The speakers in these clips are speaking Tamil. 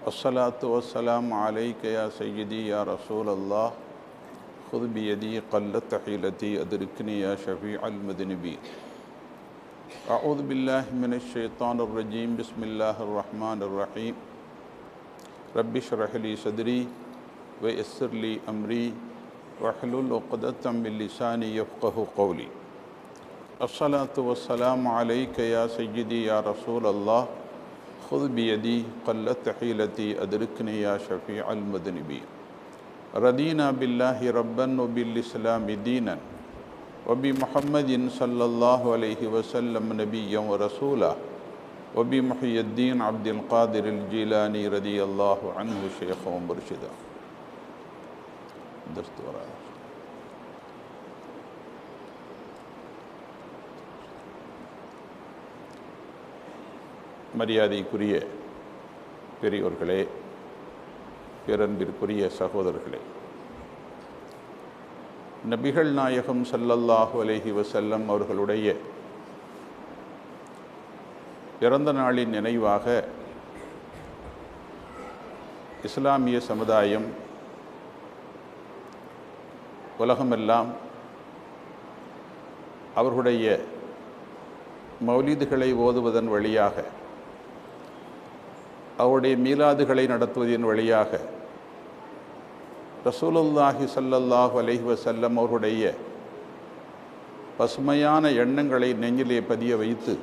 अस्सलातु वस्सलामु अलैका या सय्यदी या रसूल अल्लाह खुद बियदी क़ल्लत हीलती अदरिकनी या शफ़ीअल मुज़निबीन। अऊज़ु बिल्लाहि मिनश शैतानिर रजीम। बिस्मिल्लाहिर रहमानिर रहीम। रब्बि इश्रह ली सदरी व यस्सिर ली अमरी वहलुल उक़दतम मिन लिसानी यफ़क़हू क़ौली। अस्सलातु वस्सलामु अलैका या सय्यदी या रसूल अल्लाह खुद बियदी क़ल्लत हीलती अदरिकनी या शफ़ीअल मुज़निबीन। रदीना बिल्लाहि रब्बन व बिल इस्लामि दीनन व बि मुहम्मदिन सल्लल्लाहु अलैहि वसल्लम नबिय्यन व रसूला व बि मुहिय्यद्दीन अब्दुल क़ादिर जिलानी रदियल्लाहु अन्हु शेख़ व मुर्शिदा। दस्तूर மரியாதைக்குரிய பெரியோர்களே, பேரன்பிற்குரிய சகோதரர்களே, நபிகள் நாயகம் ஸல்லல்லாஹு அலைஹி வஸல்லம் அவர்களுடைய பிறந்த நாளின் நினைவாக இஸ்லாமிய சமுதாயம் உலகமெல்லாம் அவர்களுடைய மௌலிதுகளை ஓதுவதன் வழியாக, அவருடைய மீலாதுகளை நடத்துவதன் வழியாக ரசூலுல்லாஹி ஸல்லல்லாஹு அலைஹி வஸல்லம் அவர்களுடைய பசுமையான எண்ணங்களை நெஞ்சிலே பதிய வைத்து,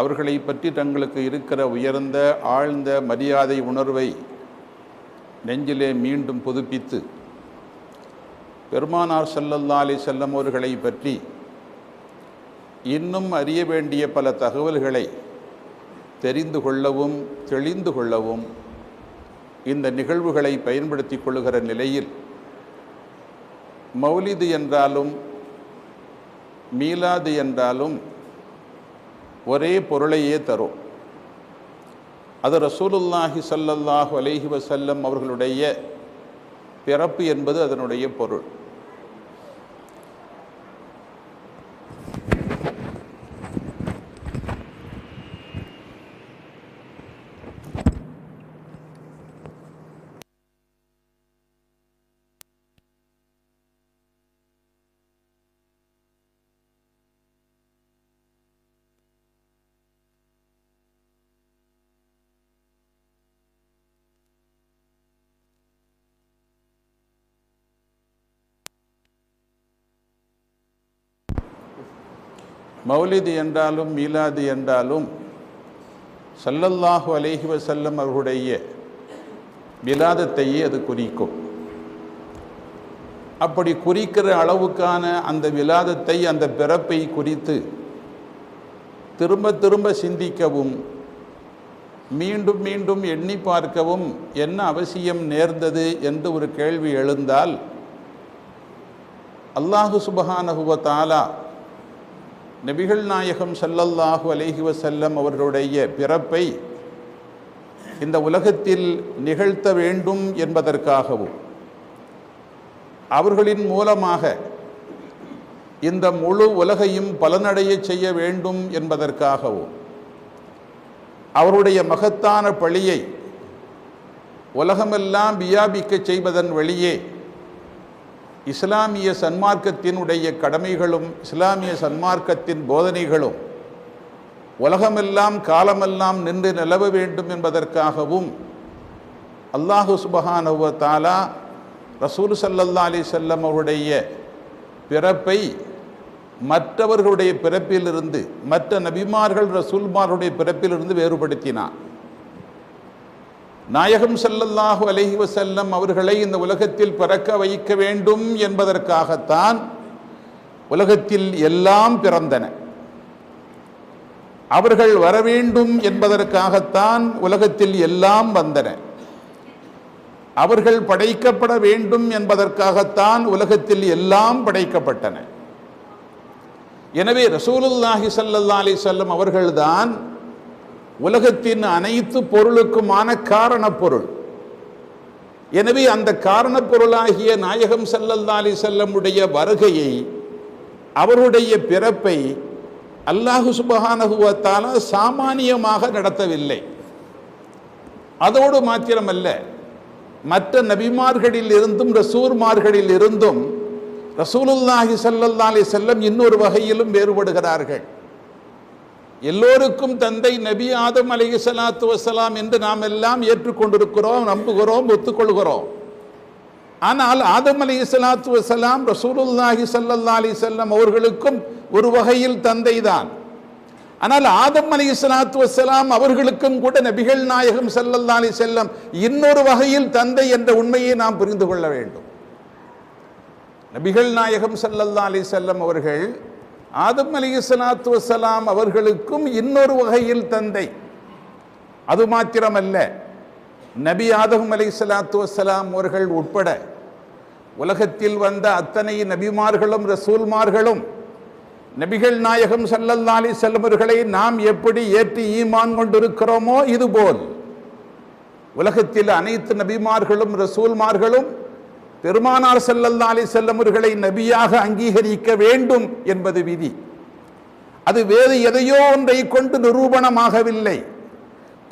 அவர்களை பற்றி தங்களுக்கு இருக்கிற உயர்ந்த ஆழ்ந்த மரியாதை உணர்வை நெஞ்சிலே மீண்டும் புதுப்பித்து, பெருமானார் ஸல்லல்லாஹு அலைஹி வஸல்லம் அவர்களை பற்றி இன்னும் அறிய வேண்டிய பல தகவல்களை தெரிந்து கொள்ளவும் தெளிந்து கொள்ளவும் இந்த நிகழ்வுகளை பயன்படுத்தி கொள்ளுகிற நிலையில், மௌலிது என்றாலும் மீலாது என்றாலும் ஒரே பொருளையே தரும். அது ரசூலுல்லாஹி ஸல்லல்லாஹு அலைஹி வஸல்லம் அவர்களுடைய பிறப்பு என்பது அதனுடைய பொருள். மௌலிது என்றாலும் மீலாது என்றாலும் ஸல்லல்லாஹு அலைஹி வஸல்லம் அவர்களுடைய விலாதத்தையே அது குறிக்கும். அப்படி குறிக்கிற அளவுக்கான அந்த விலாதத்தை, அந்த பிறப்பை குறித்து திரும்ப திரும்ப சிந்திக்கவும் மீண்டும் மீண்டும் எண்ணி பார்க்கவும் என்ன அவசியம் நேர்ந்தது என்று ஒரு கேள்வி எழுந்தால், அல்லாஹு சுப்ஹானஹு வ தஆலா நபிகள் நாயகம் ஸல்லல்லாஹு அலைஹி வஸல்லம் அவர்களுடைய பிறப்பை இந்த உலகத்தில் நிகழ்த்த வேண்டும் என்பதற்காகவும், அவர்களின் மூலமாக இந்த முழு உலகையும் பலனடைய செய்ய வேண்டும் என்பதற்காகவும், அவருடைய மகத்தான பழியை உலகமெல்லாம் வியாபிக்க செய்வதன் வழியே இஸ்லாமிய சன்மார்க்கத்தினுடைய கடமைகளும் இஸ்லாமிய சன்மார்க்கத்தின் போதனைகளும் உலகமெல்லாம் காலமெல்லாம் நின்று நிலவ வேண்டும் என்பதற்காகவும் அல்லாஹு சுப்ஹானஹு வ தஆலா ரசூல் ஸல்லல்லாஹு அலைஹி வஸல்லம் அவருடைய பிறப்பை மற்றவர்களுடைய பிறப்பிலிருந்து, மற்ற நபிமார்கள் ரசூல்மார்களுடைய பிறப்பிலிருந்து வேறுபடுத்தினார். நாயகம் ஸல்லல்லாஹு அலைஹி வஸல்லம் அவர்களை இந்த உலகத்தில் பிறக்க வைக்க வேண்டும் என்பதற்காகத்தான் உலகத்தில் எல்லாம் பிறந்தன. அவர்கள் வர வேண்டும் என்பதற்காகத்தான் உலகத்தில் எல்லாம் வந்தன. அவர்கள் படைக்கப்பட வேண்டும் என்பதற்காகத்தான் உலகத்தில் எல்லாம் படைக்கப்பட்டன. எனவே ரசூலுல்லாஹி ஸல்லல்லாஹு அலைஹி வஸல்லம் அவர்கள்தான் உலகத்தின் அனைத்து பொருளுக்குமான காரணப் பொருள். எனவே அந்த காரணப் பொருளாகிய நாயகம் ஸல்லல்லாஹு அலைஹி வஸல்லம் உடைய வருகையை, அவருடைய பிறப்பை அல்லாஹு சுப்ஹானஹு வ தஆலா சாமானியமாக நடத்தவில்லை. அதோடு மாத்திரமல்ல, மற்ற நபிமார்களில் இருந்தும் ரசூல்மார்களில் இருந்தும் ரசூலுல்லாஹி ஸல்லல்லாஹு அலைஹி வஸல்லம் இன்னொரு வகையிலும் வேறுபடுகிறார்கள். எல்லோருக்கும் தந்தை நபி ஆதம் அலைஹிஸ்ஸலாத்து வஸ்ஸலாம் என்று நாம் எல்லாம் ஏற்றுக்கொண்டிருக்கிறோம், நம்புகிறோம், ஒத்துக்கொள்கிறோம். ஆனால் ஆதம் அலைஹிஸ்ஸலாத்து வஸ்ஸலாம் ரசூலுல்லாஹி ஸல்லல்லாஹு அலைஹி வஸல்லம் அவர்களுக்கும் ஒரு வகையில் தந்தை தான். ஆனால் ஆதம் அலைஹிஸ்ஸலாத்து வஸ்ஸலாம் அவர்களுக்கும் கூட நபிகள் நாயகம் ஸல்லல்லாஹு அலைஹி வஸல்லம் இன்னொரு வகையில் தந்தை என்ற உண்மையை நாம் புரிந்து கொள்ள வேண்டும். நபிகள் நாயகம் ஸல்லல்லாஹு அலைஹி வஸல்லம் அவர்கள் ஆதம் அலைஹிஸ்ஸலாத்து வஸ்ஸலாம் அவர்களுக்கும் இன்னொரு வகையில் தந்தை. அது மாத்திரமல்ல, நபி ஆதம் அலைஹிஸ்ஸலாத்து வஸ்ஸலாம் அவர்கள் உட்பட உலகத்தில் வந்த அத்தனை நபிமார்களும் ரசூல்மார்களும் நபிகள் நாயகம் ஸல்லல்லாஹு அலைஹி வஸல்லம் அவர்களை நாம் எப்படி ஏற்று ஈமான் கொண்டிருக்கிறோமோ இதுபோல் உலகத்தில் அனைத்து நபிமார்களும் ரசூல்மார்களும் பெருமானார் ஸல்லல்லாஹு அலைஹி வஸல்லம் அவர்களை நபியாக அங்கீகரிக்க வேண்டும் என்பது விதி. அது வேறு எதையோ ஒன்றை கொண்டு நிரூபணமாகவில்லை,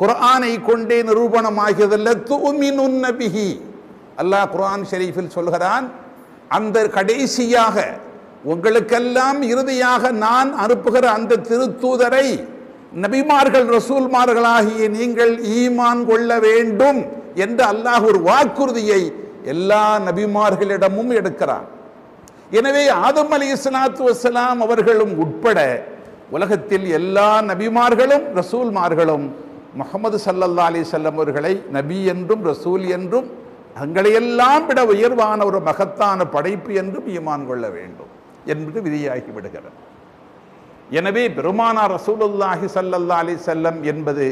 குர்ஆனை கொண்டே நிரூபணமாகியதல்ல. துமினுன்ன பிஹி, அல்லாஹ் குர்ஆன் ஷரீஃபில் சொல்கிறான், அந்த கடைசியாக உங்களுக்கெல்லாம் இறுதியாக நான் அனுப்புகிற அந்த திருத்தூதரை நபிமார்கள் ரசூல்மார்களாகிய நீங்கள் ஈமான் கொள்ள வேண்டும் என்று அல்லாஹ் ஒரு வாக்குறுதியை எல்லா நபிமார்களிடமும் எடுக்கிறான். எனவே ஆதம் அலைஹிஸ்ஸலாத்து வஸ்ஸலாம் அவர்களும் உட்பட உலகத்தில் எல்லா நபிமார்களும் ரசூல்மார்களும் முஹம்மது ஸல்லல்லாஹு அலைஹி வஸல்லம் அவர்களை நபி என்றும் ரசூல் என்றும் தங்களையெல்லாம் விட உயர்வான ஒரு மகத்தான படைப்பு என்றும் ஈமான் கொள்ள வேண்டும் என்பது விதியாகி விடுகிறது. எனவே பெருமானார் ரசூலுல்லாஹி ஸல்லல்லாஹு அலைஹி வஸல்லம் என்பது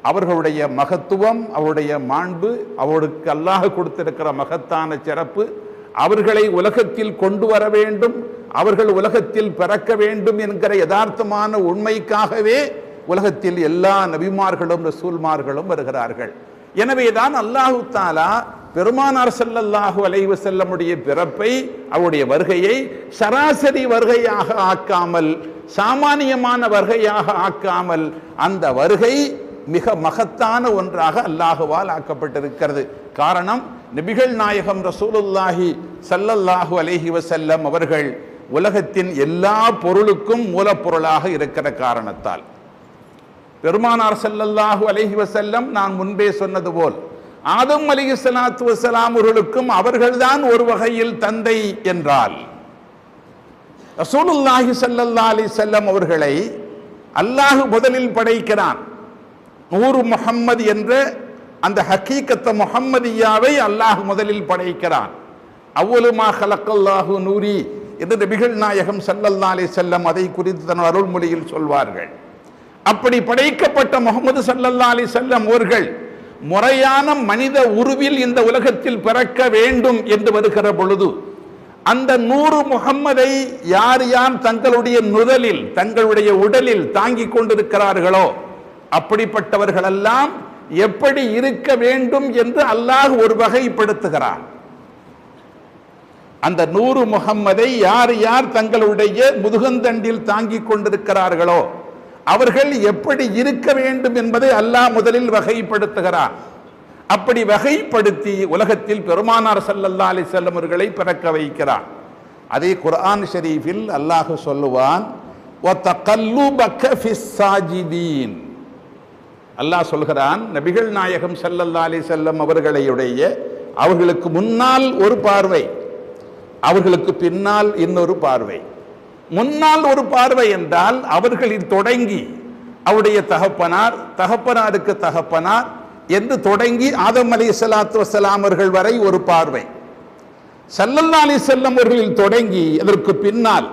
அவர்களுடைய மகத்துவம், அவருடைய மாண்பு, அவருக்கு அல்லாஹ் கொடுத்திருக்கிற மகத்தான சிறப்பு, அவர்களை உலகத்தில் கொண்டு வர வேண்டும், அவர்கள் உலகத்தில் பிறக்க வேண்டும் என்கிற யதார்த்தமான உண்மைக்காகவே உலகத்தில் எல்லா நபிமார்களும் ரசூல்மார்களும் வருகிறார்கள். எனவேதான் அல்லாஹு தஆலா பெருமானார் ஸல்லல்லாஹு அலைஹி வஸல்லமுடைய பிறப்பை, அவருடைய வருகையை சராசரி வருகையாக ஆக்காமல், சாமானியமான வருகையாக ஆக்காமல், அந்த வருகை மிக மகத்தான ஒன்றாக அல்லாஹுவால் ஆக்கப்பட்டிருக்கிறது. காரணம், நபிகள் நாயகம் ரசூலுல்லாஹி ஸல்லல்லாஹு அலைஹி வஸல்லம் அவர்கள் உலகத்தின் எல்லா பொருளுக்கும் மூலப்பொருளாக இருக்கிற காரணத்தால். பெருமானார் ஸல்லல்லாஹு அலைஹி வஸல்லம் நான் முன்பே சொன்னது போல் ஆதம் அலைஹிஸ்ஸலாத்து வஸ்ஸலாம் அவர்களுக்கும் அவர்கள்தான் ஒரு வகையில் தந்தை என்றால், ரசூலுல்லாஹி ஸல்லல்லாஹு அலைஹி வஸல்லம் அவர்களை அல்லாஹ் முதலில் படைக்கிறான். நூறு முஹம்மது என்ற அந்த ஹக்கீகத்த முஹம்மதியாவை அல்லாஹ் முதலில் படைக்கிறான். அவ்வளவு மா ஹலக்கல்லாஹு நூரி என்று நபிகள் நாயகம் ஸல்லல்லாஹு அலைஹி வஸல்லம் அதை குறித்து தன் அருள்மொழியில் சொல்வார்கள். அப்படி படைக்கப்பட்ட முஹம்மது ஸல்லல்லாஹு அலைஹி வஸல்லம் அவர்கள் முறையான மனித உருவில் இந்த உலகத்தில் பிறக்க வேண்டும் என்று வருகிற பொழுது அந்த நூறு முஹம்மதை யார் யார் தங்களுடைய நுதலில், தங்களுடைய உடலில் தாங்கிக் கொண்டிருக்கிறார்களோ அப்படிப்பட்டவர்களெல்லாம் எப்படி இருக்க வேண்டும் என்று அல்லாஹ் ஒரு வகைப்படுத்துகிறான். அந்த நூறு முஹம்மதை யார் யார் தங்களுடைய முதுகந்தண்டில் தாங்கிக் கொண்டிருக்கிறார்களோ அவர்கள் எப்படி இருக்க வேண்டும் என்பதை அல்லாஹ் முதலில் வகைப்படுத்துகிறான். அப்படி வகைப்படுத்தி உலகத்தில் பெருமானார் ஸல்லல்லாஹு அலைஹி வஸல்லம் அவர்களை பிறக்க வைக்கிறான். அதே குர்ஆன் ஷரீஃபில் அல்லாஹ் சொல்லுவான், வதகல்லுபக ஃபிஸ் சாஜிதீன். அல்லாஹ் சொல்கிறான், நபிகள் நாயகம் ஸல்லல்லாஹு அலைஹி வஸல்லம் அவர்களுடைய அவர்களுக்கு முன்னால் ஒரு பார்வை, அவர்களுக்கு பின்னால் இன்னொரு பார்வை. முன்னால் ஒரு பார்வை என்றால் அவர்களில் தொடங்கி அவருடைய தகப்பனார், தகப்பனாருக்கு தகப்பனார் என்று தொடங்கி ஆதம் அலைஹிஸ்ஸலாத்து வஸ்ஸலாம் அவர்கள் வரை ஒரு பார்வை. ஸல்லல்லாஹு அலைஹி வஸல்லம் அவர்களில் தொடங்கி அதற்கு பின்னால்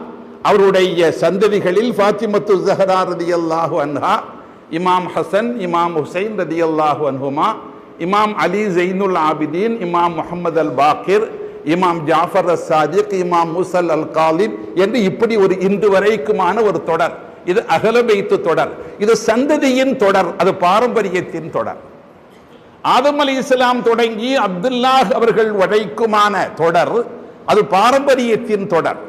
அவருடைய சந்ததிகளில் ஃபாத்திமத்து ஸஹ்ரா ரலியல்லாஹு அன்ஹா, இமாம் ஹசன், இமாம் ஹுசைன் ரலியல்லாஹு அன்ஹுமா, இமாம் அலி ஸைனுல் ஆபிதீன், இமாம் முஹம்மது அல் பாக்கிர், இமாம் ஜாஃபர் அஸ் சாதிக், இமாம் முஸல் அல் காலிப் என்று இப்படி ஒரு இன்று வரைக்குமான ஒரு தொடர். இது அஹ்ல பைத்து தொடர், இது சந்ததியின் தொடர், அது பாரம்பரியத்தின் தொடர். ஆதம் அலைஹிஸ்ஸலாம் தொடங்கி அப்துல்லாஹ் அவர்கள் வரைக்குமான தொடர், அது பாரம்பரியத்தின் தொடர்.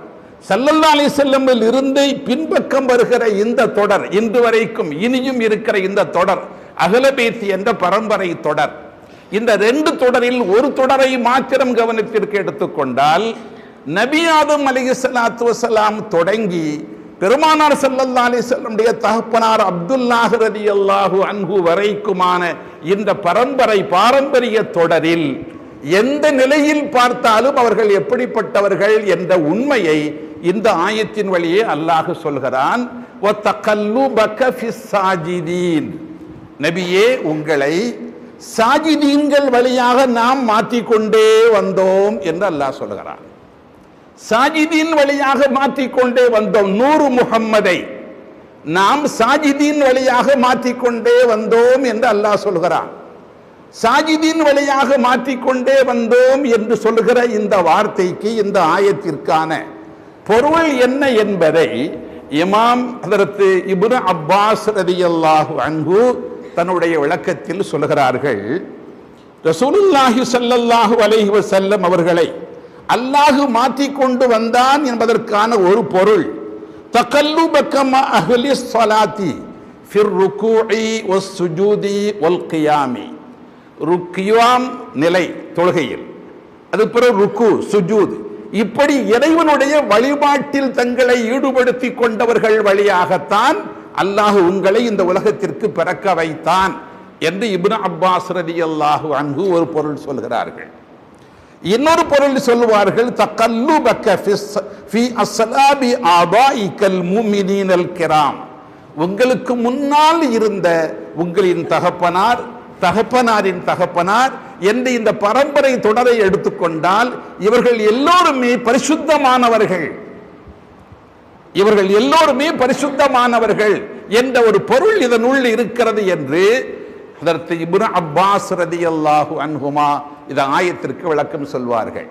ஸல்லல்லாஹு அலைஹி வஸல்லம் இருந்து பின்பக்கம் வருகிற இந்த தொடர், இன்று வரைக்கும் இனியும் இருக்கிற இந்த தொடர், அஹ்லபைத் என்ற பரம்பரை தொடர். இந்த 2 தொடரில் ஒரு தொடரை மாத்திரம் கவனத்திற்கு எடுத்துக்கொண்டால், நபி ஆதம் அலைஹிஸ்ஸலாத்து வஸலாம் தொடங்கி பெருமானார் ஸல்லல்லாஹு அலைஹி வஸல்லம் தகப்பனார் அப்துல்லாஹ் ரலியல்லாஹு அன்ஹு வரைக்குமான இந்த பாரம்பரிய தொடரில் எந்த நிலையில் பார்த்தாலும் அவர்கள் எப்படிப்பட்டவர்கள் என்ற உண்மையை இந்த ஆயத்தின் வழியே அல்லாஹ் சொல்கிறான். நபியே, உங்களை சாஜிதீன்கள் வழியாக நாம் மாற்றிக்கொண்டே வந்தோம் என்று அல்லாஹ் சொல்கிறான். சாஜிதீன் வழியாக மாற்றிக்கொண்டே வந்தோம். நூறு முஹம்மதை நாம் சாஜிதீன் வழியாக மாற்றிக்கொண்டே வந்தோம் என்று அல்லாஹ் சொல்கிறான். சாஜிதீன் வழியாக மாற்றிக்கொண்டே வந்தோம் என்று சொல்லுகிற இந்த வார்த்தைக்கு, இந்த ஆயத்திற்கான பொருள் என்ன என்பதை இமாம் ஹதரத் இப்னு அப்பாஸ் ரலியல்லாஹு அன்ஹு தன்னுடைய விளக்கத்தில் சொல்கிறார்கள். ரசூலுல்லாஹி ஸல்லல்லாஹு அலைஹி வஸல்லம் அவர்களை அல்லாஹ் மாற்றிக்கொண்டு வந்தான் என்பதற்கான ஒரு பொருள், தகல்லுபக மஅ அஹ்லி ஸலாத்தி ஃபிர் ருகூஇ வஸ் சுஜூதி வல் கியாமி. ருக்கியாம் நிலை தொழுகையில், அது பிறகு ருக்கு சுஜூத், இப்படி இறைவனுடைய வழிபாட்டில் தங்களை ஈடுபடுத்தி கொண்டவர்கள் வழியாகத்தான் அல்லாஹ் உங்களை இந்த உலகத்திற்கு பிறக்க வைத்தான் என்று இப்னு அப்பாஸ் ரலியல்லாஹு அன்ஹு ஒரு பொருள் சொல்கிறார்கள். இன்னொரு பொருள் சொல்லுவார்கள், தகல்லுபக ஃபி அஸ்லாபி ஆபாயிக்கல் முஃமினீனல் கிராம். உங்களுக்கு முன்னால் இருந்த உங்களின் தகப்பனாரின் தகப்பனார் என்று இந்த பரம்பரை தொடரை எடுத்துக்கொண்டால் இவர்கள் எல்லோருமே பரிசுத்தமானவர்கள், இவர்கள் எல்லோருமே பரிசுத்தமானவர்கள் என்ற ஒரு பொருள் இதனுள் இருக்கிறது என்று ஹதரத் இப்னு அப்பாஸ் ரலியல்லாஹு அன்ஹுமா இந்த ஆயத்திற்கு விளக்கம் சொல்வார்கள்.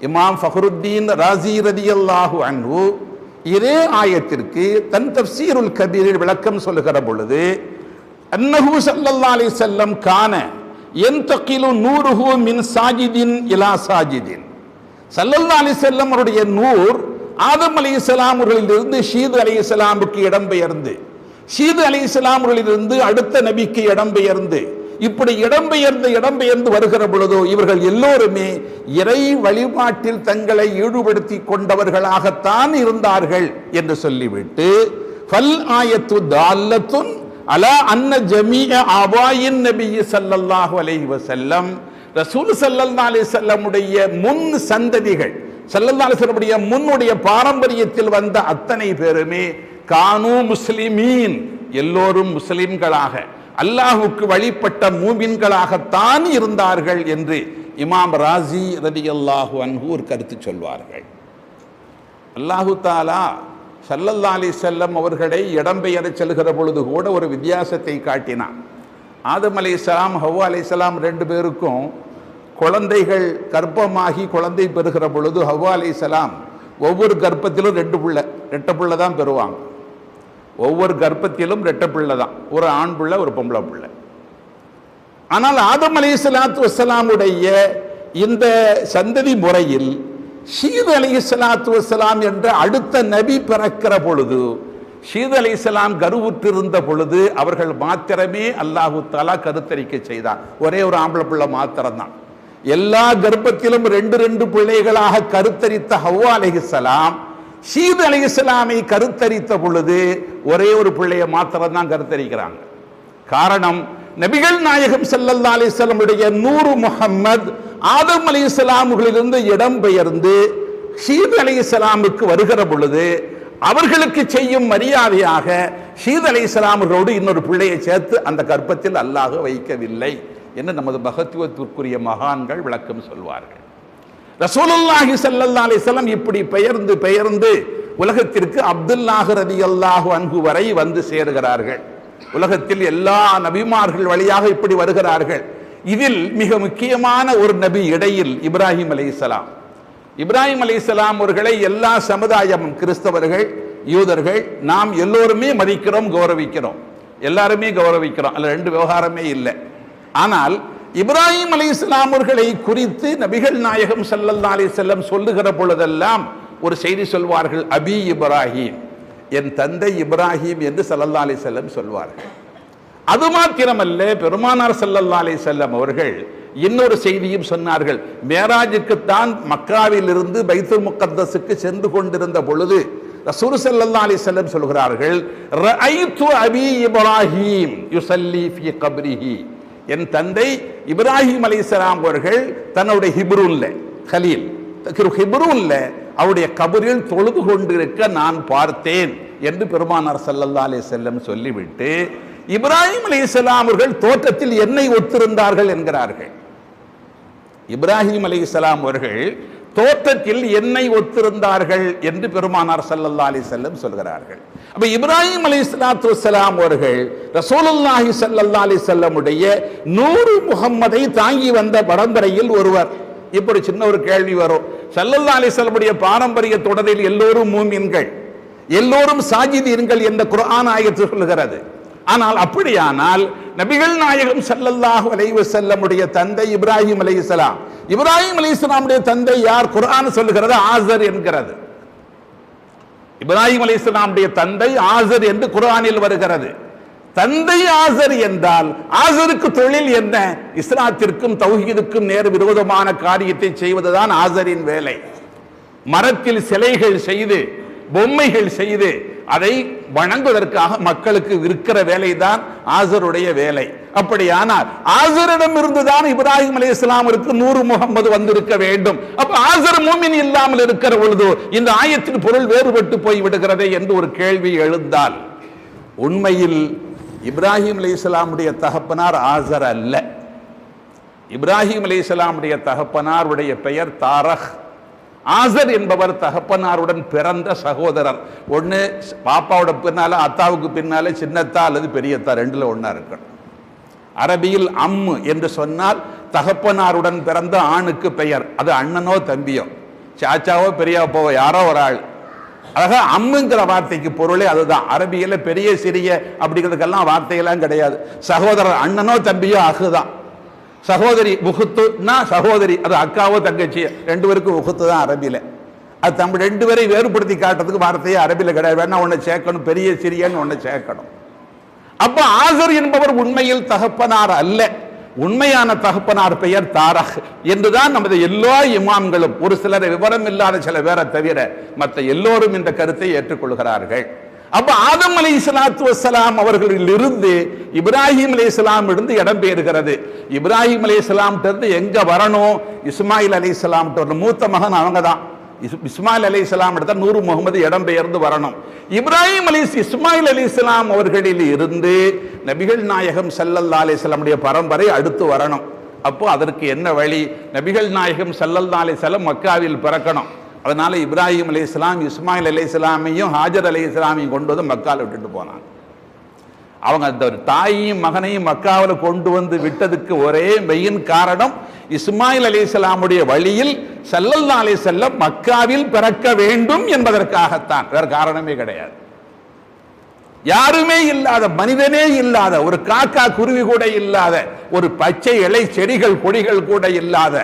இமாம் ஃபக்ருத்தீன் ராஸி ரலியல்லாஹு அன்ஹு இதே ஆயத்திற்கு தன் தஃப்சீருல் கபீரில் விளக்கம் சொல்லுகிற பொழுது, அன்னஹு ஸல்லல்லாஹு அலைஹி வஸல்லம் கான யன்தகிலு நூருஹு மின் சாஜிதின் இலா சாஜிதின். ஸல்லல்லாஹு அலைஹி வஸல்லம் அவருடைய நூர் ஆதம் அலைஹிஸ்ஸலாம் அவர்களிலிருந்து ஷீத் அலைஹிஸ்ஸலாமுக்கு இடம்பெயர்ந்து, ஷீத் அலைஹிஸ்ஸலாம் அவர்களிலிருந்து அடுத்த நபிக்கு இடம்பெயர்ந்து, இப்படி இடம்பெயர்ந்து வருகிற பொழுதோ இவர்கள் எல்லோருமே இறை வழிபாட்டில் தங்களை ஈடுபடுத்தி கொண்டவர்களாகத்தான் இருந்தார்கள் என்று சொல்லிவிட்டு, ஃபல் ஆயத்து தால்லத்துன் அலா அன்ன ஜமீஅ ஆபாயின் நபி ஸல்லல்லாஹு அலைஹி வஸல்லம், ரசூல் ஸல்லல்லாஹு அலைஹி வஸல்லமுடைய முன் சந்ததிகள், ஸல்லல்லாஹு அலைஹி வஸல்லமுடைய முன்னுடைய பாரம்பரியத்தில் வந்த அத்தனை பேருமே கானு முஸ்லிமீன், எல்லோரும் முஸ்லிம்களாக அல்லாஹுக்கு வழிபட்ட மூமின்களாகத்தான் இருந்தார்கள் என்று இமாம் ராஸி ரலியல்லாஹு அன்ஹு ஒரு கருத்து சொல்வார்கள். அல்லாஹு தஆலா ஸல்லல்லாஹு அலைஹி வஸல்லம் அவர்களை இடம்பெயர செல்கிற பொழுது கூட ஒரு வித்தியாசத்தை காட்டினான். ஆதம் அலைஹிஸ்ஸலாம் ஹவ்வா அலைஹிஸ்ஸலாம் 2 பேருக்கும் குழந்தைகள் கர்ப்பமாகி குழந்தை பெறுகிற பொழுது ஹவ்வா அலைஹிஸ்ஸலாம் ஒவ்வொரு கர்ப்பத்திலும் 2 பிள்ளை, 2 பிள்ளை தான் பெறுவாங்க. ஒவ்வொரு கர்ப்பத்திலும் 2 பிள்ளை தான், ஒரு ஆண் பிள்ளை ஒரு பொம்பளை பிள்ளை. ஆனால் ஆதம் அலைஹிஸ்ஸலாத்து வஸ்ஸலாமுடைய இந்த சந்ததி முறையில் ஷீத் அலைஹிஸ்ஸலாத்து வஸ்ஸலாம் என்ற அடுத்த நபி பிறக்கிற பொழுது, ஷீத் அலைஹிஸ்ஸலாம் கருவுற்றிருந்த பொழுது அவர்கள் மாத்திரமே அல்லாஹு தஆலா கருத்தரிக்க செய்தான். ஒரே ஒரு ஆம்பளை பிள்ளை மாத்திரம்தான். எல்லா கர்ப்பத்திலும் 2 பிள்ளைகளாக கருத்தரித்த ஹவ்வா அலைஹிஸ்ஸலாம் ஷீத் அலைஹிஸ்ஸலாமை கருத்தரித்த பொழுது ஒரே ஒரு பிள்ளையை மாத்திரம் தான் கருத்தரிக்கிறாங்க. காரணம், நபிகள் நாயகம் ஸல்லல்லாஹு அலைஹி வஸல்லம் உடைய நூறு முஹம்மத் ஆதம் அலைஹிஸ்ஸலாமிலிருந்து இடம்பெயர்ந்து ஷீத் அலைஹிஸ்ஸலாமுக்கு வருகிற பொழுது அவர்களுக்கு செய்யும் மரியாதையாக ஷீத் அலைஹிஸ்ஸலாமோடு இன்னொரு பிள்ளையை சேர்த்து அந்த கர்ப்பத்தில் அல்லாஹ் வைக்கவில்லை என்று நமது மகத்துவத்திற்குரிய மகான்கள் விளக்கம் சொல்வார்கள். ரசூலுல்லாஹி ஸல்லல்லாஹு அலைஹி வஸல்லம் இப்படி பெயர்ந்து உலகத்திற்கு அப்துல்லாஹ் ரலியல்லாஹு அன்ஹு வரை வந்து சேருகிறார்கள். உலகத்தில் எல்லா நபிமார்கள் வழியாக இப்படி வருகிறார்கள். இதில் மிக முக்கியமான ஒரு நபி இடையில் இப்ராஹிம் அலைஹிஸ்ஸலாம். இப்ராஹிம் அலைஹிஸ்ஸலாம் அவர்களை எல்லா சமுதாயமும், கிறிஸ்தவர்கள், யூதர்கள், நாம் எல்லோருமே மதிக்கிறோம், கௌரவிக்கிறோம், எல்லாருமே கௌரவிக்கிறோம், அதில் 2 விவகாரமே இல்லை. ஆனால் இப்ராஹிம் அலைஹிஸ்ஸலாம் அவர்களை குறித்து நபிகள் நாயகம் ஸல்லல்லாஹு அலைஹி வஸல்லம் சொல்லுகிற பொழுதெல்லாம் ஒரு செய்தி சொல்வார்கள், அபி இப்ராஹிம், என் தந்தை இப்ராஹிம் என்று ஸல்லல்லாஹு அலைஹி வஸல்லம் சொல்வார்கள். அது மாத்திரமல்ல, பெருமானார் ஸல்லல்லாஹு அலைஹி வஸல்லம் அவர்கள் இன்னொரு செய்தியும் சொன்னார்கள். மேராஜுக்குத்தான் மக்காவில் இருந்து பைத்துல் முகத்தஸுக்கு சென்று கொண்டிருந்த பொழுது ரசூல் ஸல்லல்லாஹு அலைஹி வஸல்லம் சொல்கிறார்கள், ரஅய்து அபி இப்ராஹீம் யுஸல்லி ஃபீ கப்ரிஹி, என் தந்தை இப்ராஹிம் அலைஹிஸ்ஸலாம் அவர்கள் தன்னுடைய ஹிப்ரூன்ல கலீல் ஹிப்ரூன்ல அவருடைய கபரில் தொழுது கொண்டிருக்க நான் பார்த்தேன் என்று பெருமானார் ஸல்லல்லாஹு அலைஹி வஸல்லம் சொல்லிவிட்டு, இப்ராஹிம் அலைஹிஸ்ஸலாம் அவர்கள் தோற்றத்தில் என்னை ஒத்திருந்தார்கள் என்கிறார்கள். இப்ராஹிம் அலைஹிஸ்ஸலாம் அவர்கள் தோற்றத்தில் என்னை ஒத்திருந்தார்கள் என்று பெருமானார் ஸல்லல்லாஹு அலைஹி வஸல்லம் சொல்கிறார்கள். அப்ப இப்ராஹிம் அலைஹிஸ்ஸலாத்து வஸ்ஸலாம் அவர்கள் ரசூலுல்லாஹி ஸல்லல்லாஹு அலைஹி வஸல்லம் உடைய நூறு முஹம்மதை தாங்கி வந்த பரம்பரையில் ஒருவர். இப்படி சின்ன ஒரு கேள்வி வரும். ஸல்லல்லாஹு அலைஹி வஸல்லம் உடைய பாரம்பரிய தொடரில் எல்லோரும் மூமின்கள், எல்லோரும் சாஜிதீன்கள் என்ற குர்ஆன் ஆயத்து சொல்லுகிறது. ஆனால் அப்படியானால் நபிகள் நாயகம் ஸல்லல்லாஹு அலைஹி வஸல்லம் உடைய தந்தை இப்ராஹிம் அலைஹிஸ்ஸலாம், இப்ராஹிம் அலைஹிஸ்ஸலாம் உடைய தந்தை யார்? குர்ஆன் சொல்லுகிறது ஆசர் என்கிறது. இப்ராஹிம் அலைஹிஸ்ஸலாம் உடைய தந்தை ஆசர் என்று குர்ஆனில் வருகிறது. தந்தை ஆசர் என்றால் ஆசருக்கு தொழில் என்ன? இஸ்லாத்திற்கும் தௌஹீதுக்கும் நேர் விரோதமான காரியத்தை செய்வதுதான் ஆசரின் வேலை. மரத்தில் சிலைகள் செய்து பொம்மைகள் செய்து அதை வணங்குவதற்காக மக்களுக்கு விற்கிற வேலைதான் ஆசருடைய வேலை. அப்படியானால் ஆசரிடம் இருந்துதான் இப்ராஹிம் அலைஹிஸ்ஸலாமிற்கு நூறு முஹம்மது வந்திருக்க வேண்டும். அப்ப ஆசர் மூமின் இல்லாமல் இருக்கிற பொழுது இந்த ஆயத்தின் பொருள் வேறுபட்டு போய் விடுகிறதே என்று ஒரு கேள்வி எழுந்தால், உண்மையில் இப்ராஹிம் அலைஹிஸ்ஸலாமுடைய தகப்பனார் ஆசர் அல்ல. இப்ராஹிம் அலைஹிஸ்ஸலாமுடைய தகப்பனாருடைய பெயர் தாரக். ஆசர் என்பவர் தகப்பனாருடன் பிறந்த சகோதரர். ஒன்று பாப்பாவோட பின்னால அத்தாவுக்கு பின்னால சின்னத்தா அல்லது பெரியத்தா, ரெண்டுல ஒன்னா இருக்கணும். அரபியில் அம்மு என்று சொன்னால் தகப்பனாருடன் பிறந்த ஆணுக்கு பெயர். அது அண்ணனோ தம்பியோ, சாச்சாவோ பெரியாப்பாவோ, யாரோ ஒரு ஆள். அழகா அம்முங்கிற வார்த்தைக்கு பொருளே அதுதான். அரபியில பெரிய சிறிய அப்படிங்கிறதுக்கெல்லாம் வார்த்தையெல்லாம் கிடையாது. சகோதரர் அண்ணனோ தம்பியோ அகுதான். சகோதரி உஹுத்துனா சகோதரி, அது அக்காவோ தங்கச்சி, ரெண்டு பேருக்கும் உஹுத்து தான் அரபியில. அது நம்ம ரெண்டு பேரையும் வேறுபடுத்தி காட்டுறதுக்கு வார்த்தையே அரபியில கிடையாது. வேணா ஒன்றை சேர்க்கணும், பெரிய சிறியன்னு ஒன்றை சேர்க்கணும். அப்ப ஆசர் என்பவர் உண்மையில் தகப்பனார் அல்ல. உண்மையான தகப்பனார் பெயர் தாரக் என்றுதான் நமது எல்லா இமாம்களும், ஒரு சிலர் விவரம் இல்லாத சில பேரை தவிர மற்ற எல்லோரும் இந்த கருத்தை ஏற்றுக்கொள்கிறார்கள். அப்ப ஆதம் அலைஹிஸ்ஸலாத்து வஸ்ஸலாம் அவர்களில் இருந்து இப்ராஹிம் அலைஹிஸ்ஸலாம் இருந்து இடம் பெறுகிறது. இப்ராஹிம் அலைஹிஸ்ஸலாம் இருந்து எங்க வரணும்? இஸ்மாயில் அலைஹிஸ்ஸலாம் மூத்த மகன் அவங்க தான். இஸ்மாயில் அலைஹிஸ்ஸலாம் இடத்த நூறு முகமது இடம் பெயர்ந்து வரணும். இப்ராஹிம் இஸ்மாயில் அலைஹிஸ்ஸலாம் அவர்களில் இருந்து நபிகள் நாயகம் ஸல்லல்லாஹு அலைஹி வஸல்லம் உடைய பரம்பரை அடுத்து வரணும். அப்போ அதற்கு என்ன வழி? நபிகள் நாயகம் ஸல்லல்லாஹு அலைஹி வஸல்லம் மக்காவில் பிறக்கணும். அதனால இப்ராஹிம் அலைஹிஸ்ஸலாம் இஸ்மாயில் அலைஹிஸ்ஸலாமையும் ஹாஜர் அலைஹிஸ்ஸலாமையும் கொண்டு வந்து மக்காவில் விட்டுட்டு போனாங்க. அவங்க அந்த தாயையும் மகனையும் மக்காவில் கொண்டு வந்து விட்டதுக்கு ஒரே மெயின் காரணம், இஸ்மாயில் அலைஹிஸ்ஸலாமுடைய வழியில் ஸல்லல்லாஹு அலைஹி வஸல்லம் மக்காவில் பிறக்க வேண்டும் என்பதற்காகத்தான், வேற காரணமே கிடையாது. யாருமே இல்லாத, மனிதனே இல்லாத, ஒரு காக்கா குருவி கூட இல்லாத, ஒரு பச்சை இலை செடிகள் கொடிகள் கூட இல்லாத,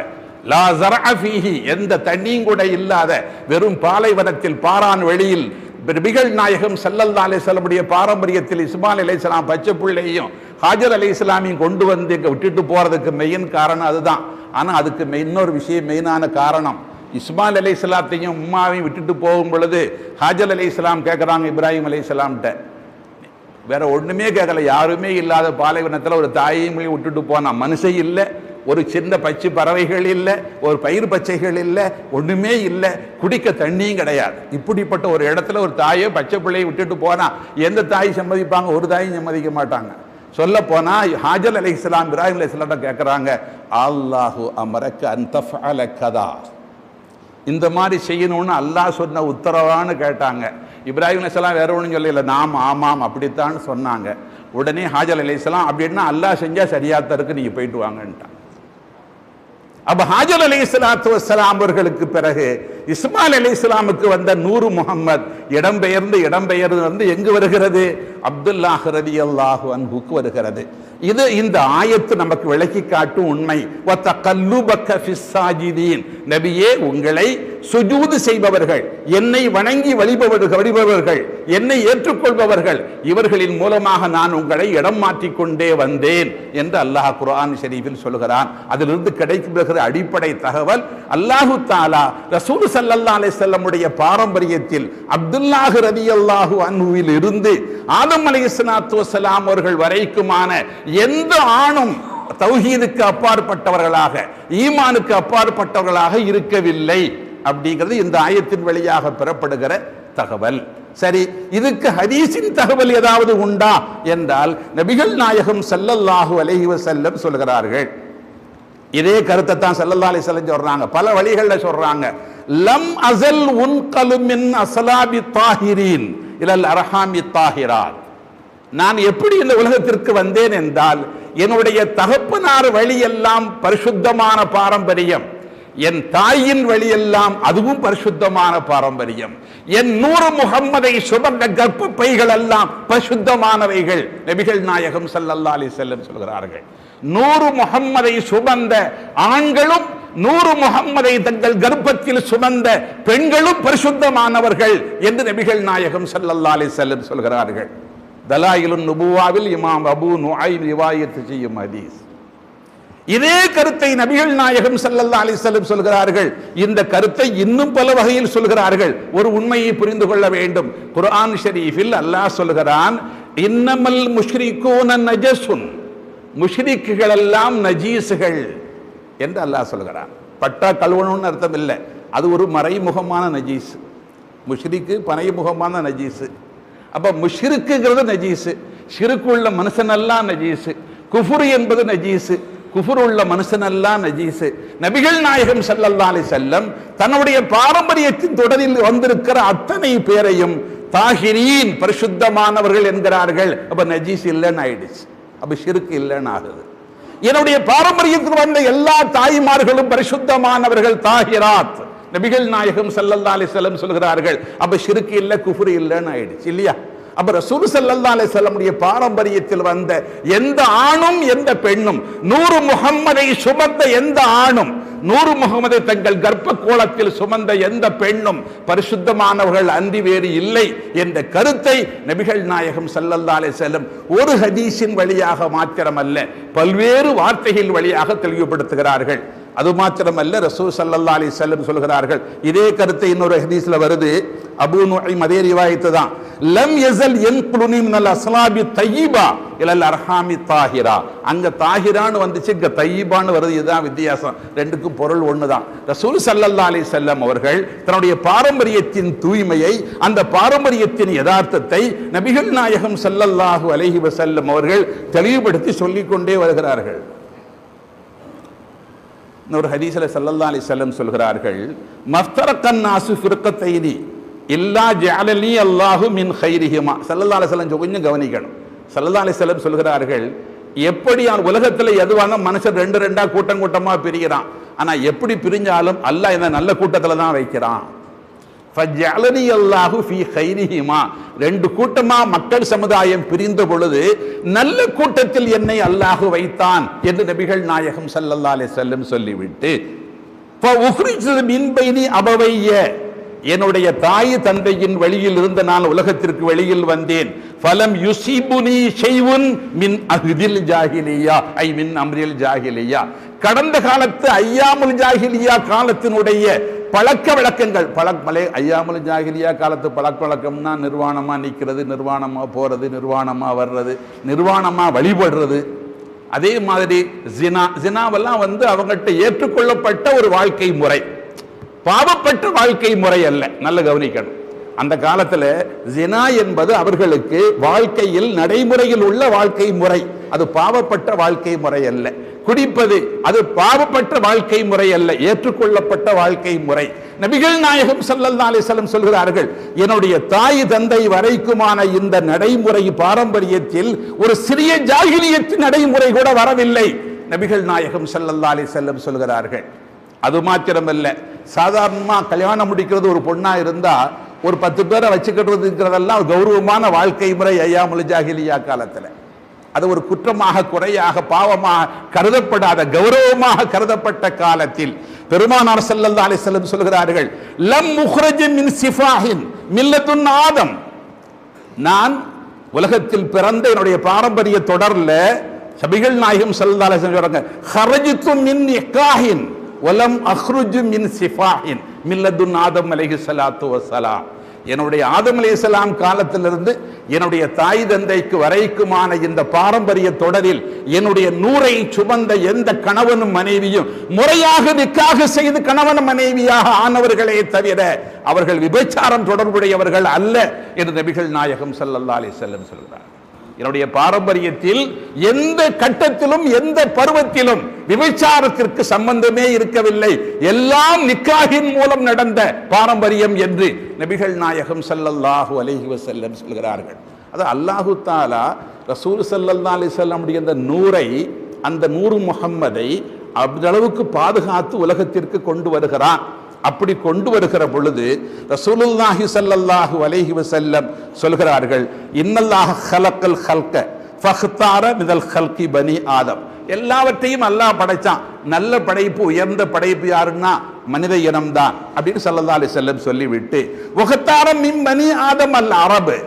லா ஸரஅ ஃபீஹி, எந்த தண்ணியும் கூட இல்லாத வெறும் பாலைவனத்தில் பாரான் வெளியில் நபிகள் நாயகம் ஸல்லல்லாஹு அலைஹி வஸல்லம் உடைய பாரம்பரியத்தில் இஸ்மாயில் அலைஹிஸ்ஸலாம் பச்சை பிள்ளையும் ஹாஜர் அலைஹிஸ்ஸலாமையும் கொண்டு வந்து இங்க விட்டுட்டு போறதுக்கு மெயின் காரணம் அதுதான். ஆனா அதுக்கு இன்னொரு விஷயம், மெயினான காரணம், இஸ்மாயில் அலைஹிஸ்ஸலாத்தையும் உம்மாவையும் விட்டுட்டு போகும் பொழுது ஹாஜர் அலைஹிஸ்ஸலாம் கேட்குறாங்க இப்ராஹிம் அலைஹிஸ்ஸலாம்கிட்ட, வேற ஒண்ணுமே கேட்கல, யாருமே இல்லாத பாலைவனத்தில் ஒரு தாயையும் விட்டுட்டு போனா, மனுஷன் இல்லை, ஒரு சின்ன பச்சை பறவைகள் இல்லை, ஒரு பயிர் பச்சைகள் இல்லை, ஒண்ணுமே இல்லை, குடிக்க தண்ணியும் கிடையாது. இப்படிப்பட்ட ஒரு இடத்துல ஒரு தாயை பச்சை பிள்ளையை விட்டுட்டு போனா எந்த தாய் சம்மதிப்பாங்க? ஒரு தாயும் சம்மதிக்க மாட்டாங்க. சொல்ல போனா ஹாஜர் அலைஹிஸ்ஸலாம் இப்ராஹிம் அலைஹிஸ்ஸலாம் கேட்கறாங்க, அல்லாஹு அமரக்க அன் தஃஅல கதா, இந்த மாதிரி செய்யணும்னு அல்லாஹ் சொன்ன உத்தரவான்னு கேட்டாங்க. இப்ராஹிம் அலைஹிஸ்ஸலாம் வேற ஒன்றும் சொல்லல, நாம் ஆமாம் அப்படித்தான் சொன்னாங்க. உடனே ஹாஜர் அலைஹிஸ்ஸலாம் அப்படின்னா அல்லாஹ் செஞ்சா சரியாத்தான் இருக்கு, நீங்க போயிட்டு வாங்கன்ட்டாங்க. அப்ப ஹாஜர் அலைஹிஸ்ஸலாத்து வஸ்ஸலாம் அவர்களுக்கு பிறகு இஸ்மாயில் அலைஹிஸ்ஸலாமுக்கு வந்த நூறு முஹம்மத் இடம்பெயர்ந்து வந்து எங்கு வருகிறது? அப்துல்லாஹ் ரலியல்லாஹு அன்ஹுக்கு வருகிறது. இது இந்த ஆயத்து நமக்கு விளக்கி காட்டும் உண்மை. வதகல்லுபக ஃபிஸ் சாஜிதீன், நபியே உங்களை சுஜூது செய்பவர்கள், என்னை வணங்கி வழிபவர்கள், என்னை ஏற்றுக்கொள்பவர்கள், இவர்களின் மூலமாக நான் உங்களை இடம் மாற்றிக் கொண்டே வந்தேன் என்று அல்லாஹ் குர்ஆன் ஷரீஃபில் சொல்கிறான். அதிலிருந்து கிடைக்கிற அடிப்படை தகவல், அல்லாஹு தஆலா ரசூல் ஸல்லல்லாஹு அலைஹி வஸல்லம் உடைய பாரம்பரியத்தில் அப்துல்லாஹ் ரலியல்லாஹு அன்ஹுவில் இருந்து ஆதம் அலைஹிஸ்ஸலாத்து வஸ்ஸலாம் அவர்கள் வரைக்குமான எந்த ஆணும் தௌஹீதுக்கு அப்பாற்பட்டவர்களாக, ஈமானுக்கு அப்பாற்பட்டவர்களாக இருக்கவில்லை அப்படிங்கிறது இந்த ஆயத்தின் வழியாக பெறப்படுகிற தகவல். சரி, இதுக்கு ஹதீஸின் தகவல் ஏதாவது உண்டா என்றால் நபிகள் நாயகம் ஸல்லல்லாஹு அலைஹி வஸல்லம் சொல்கிறார்கள். இதே கருத்தை தான் ஸல்லல்லாஹு அலைஹி வஸல்லம் சொல்றாங்க, பல வழிகளில் சொல்றாங்க. லம் அஸல் உன்கலு மின் அஸ்லாபி தாஹிரீன் இலல் அர்ஹாமி தாஹிராத். நான் எப்படி இந்த உலகத்திற்கு வந்தேன் என்றால், என்னுடைய தகப்பனார் வழியெல்லாம் பரிசுத்தமான பாரம்பரியம், என் தாயின் வழியெல்லாம் அதுவும் பரிசுத்தமான பாரம்பரியம், என் நூறு முகம்மதை சுமந்த கர்ப்ப பைகள் எல்லாம் பரிசுத்தமானவைகள். நபிகள் நாயகம் ஸல்லல்லாஹு அலைஹி வஸல்லம் சொல்கிறார்கள், நூறு முகம்மதை சுமந்த ஆண்களும் நூறு முகம்மதை தங்கள் கர்ப்பத்தில் சுமந்த பெண்களும் பரிசுத்தமானவர்கள் என்று நபிகள் நாயகம் ஸல்லல்லாஹு அலைஹி வஸல்லம் சொல்கிறார்கள். தலாயிலுன் நுபுவாவில் இமாம் அபூ நுஐம் ரிவாயத் செய்யும் ஹதீஸ். இதே கருத்தை நபிகள் நாயகம் ஸல்லல்லாஹு அலைஹி வஸல்லம் சொல்கிறார்கள். இந்த கருத்தை இன்னும் பல வகையில் சொல்கிறார்கள். ஒரு உண்மையை புரிந்து கொள்ள வேண்டும். குர்ஆன் ஷரீஃபில் அல்லாஹ் சொல்கிறான், இன்னமல் முஷ்ரிகூன நஜஸுன், முஷ்ரிக்குகள் எல்லாம் நஜீசுகள் என்று அல்லாஹ் சொல்கிறான். பட்டா கழுவணும்னு அர்த்தம் இல்லை, அது ஒரு மறைமுகமான நஜீஸ். முஷ்ரிக்கு மறைமுகமான நஜீஸ். அப்ப முஷ்ரிக்குங்கிறது நஜீஸ், ஷிர்க் உள்ள மனுஷனெல்லாம் நஜீஸ், குஃபுர் என்பது நஜீஸ், குஃபுர் உள்ள மனுஷனெல்லாம் நஜீஸ். நபிகள் நாயகம் ஸல்லல்லாஹு அலைஹி வஸல்லம் தன்னுடைய பாரம்பரியத்தின் தொடரில் வந்திருக்கிற அத்தனை பேரையும் தாஹிரீன் பரிசுத்தமானவர்கள் என்கிறார்கள். அப்ப நஜீஸ் இல்லைன்னு ஆயிடுச்சு, அப்ப ஷிர்க் இல்லைன்னு ஆகுது. என்னுடைய பாரம்பரியத்தில் வந்த எல்லா தாய்மார்களும் பரிசுத்தமானவர்கள், தாஹிராத். நபிகள் நாயகம் ஸல்லல்லாஹு அலைஹி வஸல்லம் சொல்கிறார்கள், அப்ப ஷிர்க் இல்ல குஃப்ர் இல்லன்னு ஆயிடுச்சு இல்லையா? அப்ப ரசூல் ஸல்லல்லாஹு அலைஹி வஸல்லம் உடைய பாரம்பரியத்தில் வந்த எந்த ஆணும் எந்த பெண்ணும், நூறு முகம்மதை சுமந்த எந்த ஆணும், நூறு முகமதை தங்கள் கர்ப்ப கோலத்தில் சுமந்த எந்த பெண்ணும் பரிசுத்தமானவர்கள் அன்றி வேறு இல்லை என்ற கருத்தை நபிகள் நாயகம் ஸல்லல்லாஹு அலைஹி வஸல்லம் ஒரு ஹதீஸின் வழியாக மாத்திரமல்ல, பல்வேறு வார்த்தைகள் வழியாக தெளிவுபடுத்துகிறார்கள். அது மாத்திரமல்ல, ரசூல் ஸல்லல்லாஹு அலைஹி வஸல்லம் சொல்கிறார்கள். இதே கருத்தை இன்னொரு ஹதீஸ்ல வருது, அபூ நுஐம் அதே ரிவாயத்து தான். லம் யஸல் யன்குலுனி மினல் அஸ்லாபி தய்யிபா இலல் அர்ஹாமி தாஹிரா. அங்க தாஹிரான்னு வந்துச்சு, இங்க தய்யிபான்னு வருது. இதுதான் வித்தியாசம், ரெண்டுக்கும் பொருள் ஒண்ணுதான். ரசூல் ஸல்லல்லாஹு அலைஹி வஸல்லம் அவர்கள் தன்னுடைய பாரம்பரியத்தின் தூய்மையை, அந்த பாரம்பரியத்தின் யதார்த்தத்தை நபிகள் நாயகம் ஸல்லல்லாஹு அலைஹி வஸல்லம் அவர்கள் தெளிவுபடுத்தி சொல்லிக் கொண்டே வருகிறார்கள். ஒரு ஹதீஸ்ல ஸல்லல்லாஹு அலைஹி வஸல்லம் சொல்கிறார்கள், மஃப்தரக்கன் நாசு ஃபிர்கத்தைனி இல்லா ஜஅலனி அல்லாஹு மின் கைரிஹிமா. ஸல்லல்லாஹு அலைஹி வஸல்லம் கொஞ்சம் கவனிக்கணும். ஸல்லல்லாஹு அலைஹி வஸல்லம் சொல்கிறார்கள், எப்படி உலகத்துல எதுவான மனுஷன் ரெண்டு ரெண்டா கூட்டம் கூட்டமா பிரிகிறான், ஆனா எப்படி பிரிஞ்சாலும் அல்லாஹ் இந்த நல்ல கூட்டத்துல தான் வைக்கிறான். ஃபஜஅலனி அல்லாஹு ஃபீ கைரிஹிமா. ரெண்டு கூட்டமா மக்கள் சமுதாயம் பிரிந்த பொழுது நல்ல கூட்டத்தில் என்னை அல்லாஹ் வைத்தான் என்று நபிகள் நாயகம் ஸல்லல்லாஹு அலைஹி வஸல்லம் சொல்லிவிட்டு, ஃபஉக்ரிஜு மின் பைனி அபவைய, என்னுடைய தாய் தந்தையின் வழியில் இருந்து நான் உலகத்திற்கு வெளியில் வந்தேன். ஃபலம் யுஸிபுனி ஷைஉன் மின் அஹ்தில் ஜாஹிலியா, ஐ மின் அம்ரில் ஜாஹிலியா. கடந்த காலத்து ஐயாமுல் ஜாஹிலியா காலத்தினுடைய பழக்க வழக்கங்கள், ஐயாமுல் ஜாஹிலியா காலத்து பழக்க வழக்கம்னா நிர்வாணமா நிற்கிறது, நிர்வாணமா போறது, நிர்வாணமா வர்றது, நிர்வாணமா வழிபடுறது. அதே மாதிரி ஜினாவெல்லாம் அவங்கள்ட்ட ஏற்றுக்கொள்ளப்பட்ட ஒரு வாழ்க்கை முறை, பாவப்பட்ட வாழ்க்கை முறை அல்ல. நல்ல கவனிக்கணும். அந்த காலத்துல ஜினா என்பது அவர்களுக்கு வாழ்க்கையில் நடைமுறையில் உள்ள வாழ்க்கை முறை, அது பாவப்பட்ட வாழ்க்கை முறை அல்ல. குடிப்பது அது பாவப்பட்ட வாழ்க்கை முறை அல்ல, ஏற்றுக்கொள்ளப்பட்ட வாழ்க்கை முறை. நபிகள் நாயகம் ஸல்லல்லாஹு அலைஹி வஸல்லம் சொல்கிறார்கள், என்னுடைய தாய் தந்தை வரைக்குமான இந்த நடைமுறை பாரம்பரியத்தில் ஒரு சிறிய ஜாஹிலியத் நடைமுறை கூட வரவில்லை. நபிகள் நாயகம் ஸல்லல்லாஹு அலைஹி வஸல்லம் சொல்கிறார்கள். அது மாத்திரமல்ல, சாதாரணமா கல்யாணம் முடிக்கிறது ஒரு பொண்ணா இருந்தா ஒரு 10 பேரை வச்சுக்கிறதுங்கிறதெல்லாம் கௌரவமான வாழ்க்கை முறை ஐயாமுல் ஜாஹிலியா காலத்துல. அது ஒரு குற்றமாக, குறையாக, பாவமாக கருதப்படாத கௌரவமாக கருதப்பட்ட காலத்தில் பெருமானார் ஸல்லல்லாஹு அலைஹி வஸல்லம் சொல்கிறார்கள், லம் முக்ரஜ மின் சிஃபாஹின் மில்லத்துன் ஆதம். நான் உலகத்தில் பிறந்த என்னுடைய பாரம்பரிய தொடர்ல நபிகள் நாயகம் ஸல்லல்லாஹு அலைஹி வஸல்லம் சொல்றாங்க, ஹரஜ்து மின் இக்காஹின் வலம் அக்ருஜு மின் சிஃபாஹின் மில்லத்துன் ஆதம் அலைஹிஸ்ஸலாத்து வஸ்ஸலாம். என்னுடைய ஆதம் அலைஹிஸ்ஸலாம் காலத்திலிருந்து என்னுடைய தாய் தந்தைக்கு வரைக்குமான இந்த பாரம்பரிய தொடரில் என்னுடைய நூரை சுமந்த எந்த கணவனும் மனைவியும் முறையாக நிக்காஹ் செய்து கணவன் மனைவியாக ஆனவர்களே தவிர அவர்கள் விபச்சாரம் தொடர்புடையவர்கள் அல்ல என்று நபிகள் நாயகம் ஸல்லல்லாஹு அலைஹி வஸல்லம் சொல்கிறார். என்னுடைய பாரம்பரியத்தில் எந்த கட்டத்திலும் எந்த பருவத்திலும் விபச்சாரத்திற்கு சம்பந்தமே இருக்கவில்லை, எல்லாம் நிக்காஹின் மூலம் நடந்த பாரம்பரியம் என்று நபிகள் நாயகம் ஸல்லல்லாஹு அலைஹி வஸல்லம் சொல்கிறார்கள். அது அல்லாஹு தஆலா ரசூல் ஸல்லல்லாஹு அலைஹி வஸல்லம் அந்த நூரை, அந்த நூறு முஹம்மதை அந்த அளவுக்கு பாதுகாத்து உலகத்திற்கு கொண்டு வருகிறான். அப்படி கொண்டு வருகிற பொழுது ரசூலுல்லாஹி ஸல்லல்லாஹு அலைஹி வஸல்லம் சொல்கிறார்கள், இன்னல்லாஹ ஹலக்கல் ஹல்க ஃபக்தார மினல் ஹல்கி பனி ஆதம். எல்லாவற்றையும் அல்லாஹ் படைச்சான், நல்ல படைப்பு உயர்ந்த படைப்பு யாருன்னா மனித இனம்தான் அப்படின்னு ஸல்லல்லாஹு அலைஹி வஸல்லம் சொல்லிவிட்டு, வக்தார மின் பனி ஆதம் அல் அரபு,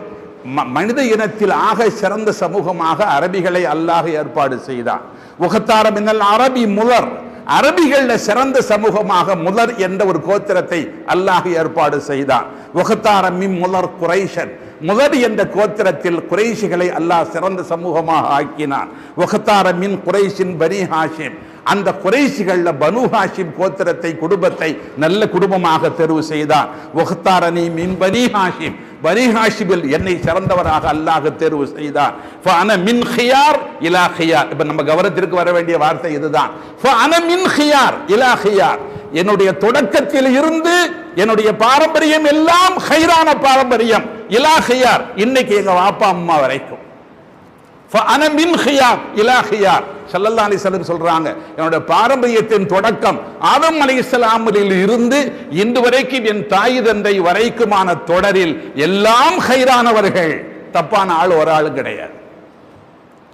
மனித இனத்தில் ஆக சிறந்த சமூகமாக அரபிகளை அல்லாஹ் ஏற்பாடு செய்தான். வக்தார மினல் அரபி முதர், அரபிகள சிறந்த சமூகமாக முதர் என்ற ஒரு கோத்திரத்தை அல்லாஹ் ஏற்பாடு செய்தான். வக்தார மின் முதர் குரைஷன், முதர் என்ற கோத்திரத்தில் குறைஷிகளை அல்லாஹ் சிறந்த சமூகமாக ஆக்கினான். வக்தார மின் குரைஷின் பனி ஹாஷிம், அந்த குறைஷிகள்ல பனு ஹாஷிம் கோத்திரத்தை குடும்பத்தை நல்ல குடும்பமாக தேர்வு செய்தான். வக்தாரனி மின் பனி ஹாஷிம், பனி ஹாஷிமில் என்னை சிறந்தவராக அல்லாஹ் தேர்வு செய்தான். ஃபஅன மின் ஹியார் இலா ஹியார், இப்ப நம்ம கவனத்திற்கு வர வேண்டிய வார்த்தை இதுதான். ஃபஅன மின் ஹியார் இலா ஹியார், என்னுடைய தொடக்கத்தில் இருந்து என்னுடைய பாரம்பரியம் எல்லாம் ஹைரான பாரம்பரியம். இலா ஹியார், இன்னைக்கு எங்க வாப்பா அம்மா வரைக்கும். ஃபஅன மின் ஹியார் இலா ஹியார், ஸல்லல்லாஹு அலைஹி வஸல்லம் சொல்றாங்க, என்னோட பாரம்பரியத்தின் தொடக்கம் ஆதம் அலைஹிஸ்ஸலாமில் இருந்து இன்று வரைக்கும் என் தாய் தந்தை வரைக்குமான தொடரில் எல்லாம் ஹைரானவர்கள், தப்பான ஆள் ஒரு ஆளும் கிடையாது.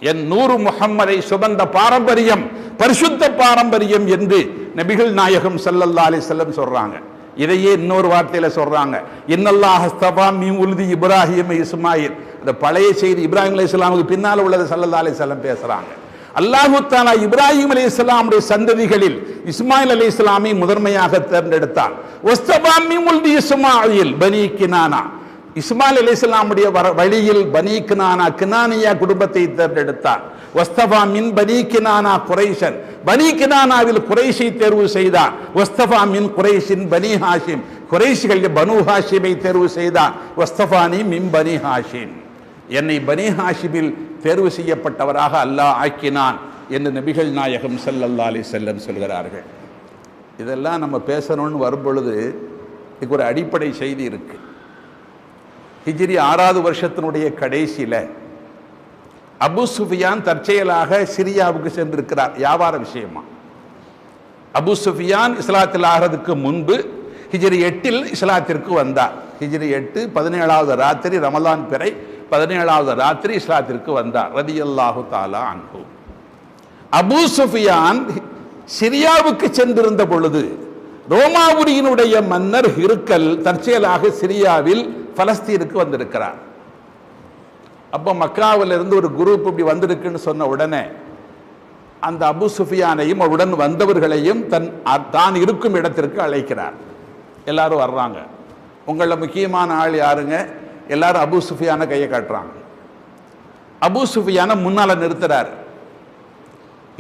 என் நூறு முஹம்மதை சுமந்த பாரம்பரியம் பரிசுத்த பாரம்பரியம் என்று நபிகள் நாயகம் ஸல்லல்லாஹு அலைஹி வஸல்லம் சொல்றாங்க. இதையே இன்னொரு வார்த்தையில சொல்றாங்க, இன்னல்லாஹ் அஸ்தஃபா மின் உல்தி இப்ராஹிம் இஸ்மாயில். அந்த பழைய செய்தி இப்ராஹிம் அலைஹிஸ்ஸலாமுக்கு பின்னால் உள்ளது ஸல்லல்லாஹு அலைஹி வஸல்லம் பேசுறாங்க. அல்லாஹு தஆலா இப்ராஹிம் அலைஹிஸ்ஸலாமுடைய சந்ததிகளில் இஸ்மாயில் அலைஹிஸ்ஸலாமை முதன்மையாக தேர்ந்தெடுத்தார். வஸ்தஃபா மின் உல்தி இஸ்மாயில் பனி கினானா, இஸ்மாயில் அலைஹிஸ்ஸலாமுடைய வழியில் பனி கினானா கினானியா குடும்பத்தை தேர்ந்தெடுத்தார். வஸ்தஃபா மின் பனி கினானா குரைஷன், பனி கினானாவில் குரைஷை தேர்வு செய்தார். வஸ்தஃபா மின் குரைஷின் பனி ஹாஷிம், குரைஷிகள் பனு ஹாஷிமை தேர்வு செய்தார். வஸ்தஃபானி மின் பனி ஹாஷிம், என்னை பனி ஹாஷிமில் தேர்வு செய்யப்பட்டவராக அல்லாஹ் ஆக்கினான் என்று நபிகள் நாயகம் ஸல்லல்லாஹு அலைஹி வஸல்லம் சொல்கிறார்கள். இதெல்லாம் நம்ம பேசணும்னு வரும்பொழுது இதுக்கு ஒரு அடிப்படை செய்தி இருக்கு. ஹிஜ்ரி 6வது வருஷத்தினுடைய கடைசியில் அபு சுஃபியான் தற்செயலாக சிரியாவுக்கு சென்றிருக்கிறார் வியாபார விஷயமா. அபு சுஃபியான் இஸ்லாத்தில் ஆகிறதுக்கு முன்பு ஹிஜ்ரி 8 இஸ்லாத்திற்கு வந்தார். ஹிஜ்ரி 8 17வது ராத்திரி, ரமலான் பிறை 17வது ராத்திரி இஸ்லாத்திற்கு வந்தார் ரலியல்லாஹு தஆலா அன்ஹு. அபு சுஃபியான் சிரியாவுக்கு சென்றிருந்த பொழுது ரோமாபுரியினுடைய மன்னர் ஹிருக்கல் தற்செயலாக சிரியாவில் பலஸ்தீனுக்கு வந்திருக்கிறார். அப்போ மக்காவில் இருந்து ஒரு குரூப் இப்படி வந்திருக்குன்னு சொன்ன உடனே அந்த அபு சுஃபியானையும் அவருடன் வந்தவர்களையும் தான் இருக்கும் இடத்திற்கு அழைக்கிறார். எல்லாரும் வர்றாங்க. உங்களில் முக்கியமான ஆள் யாருங்க? எல்லாரும் அபு சுஃபியானை கையை காட்டுறாங்க. அபு சுஃபியானை முன்னால் நிறுத்துறார்,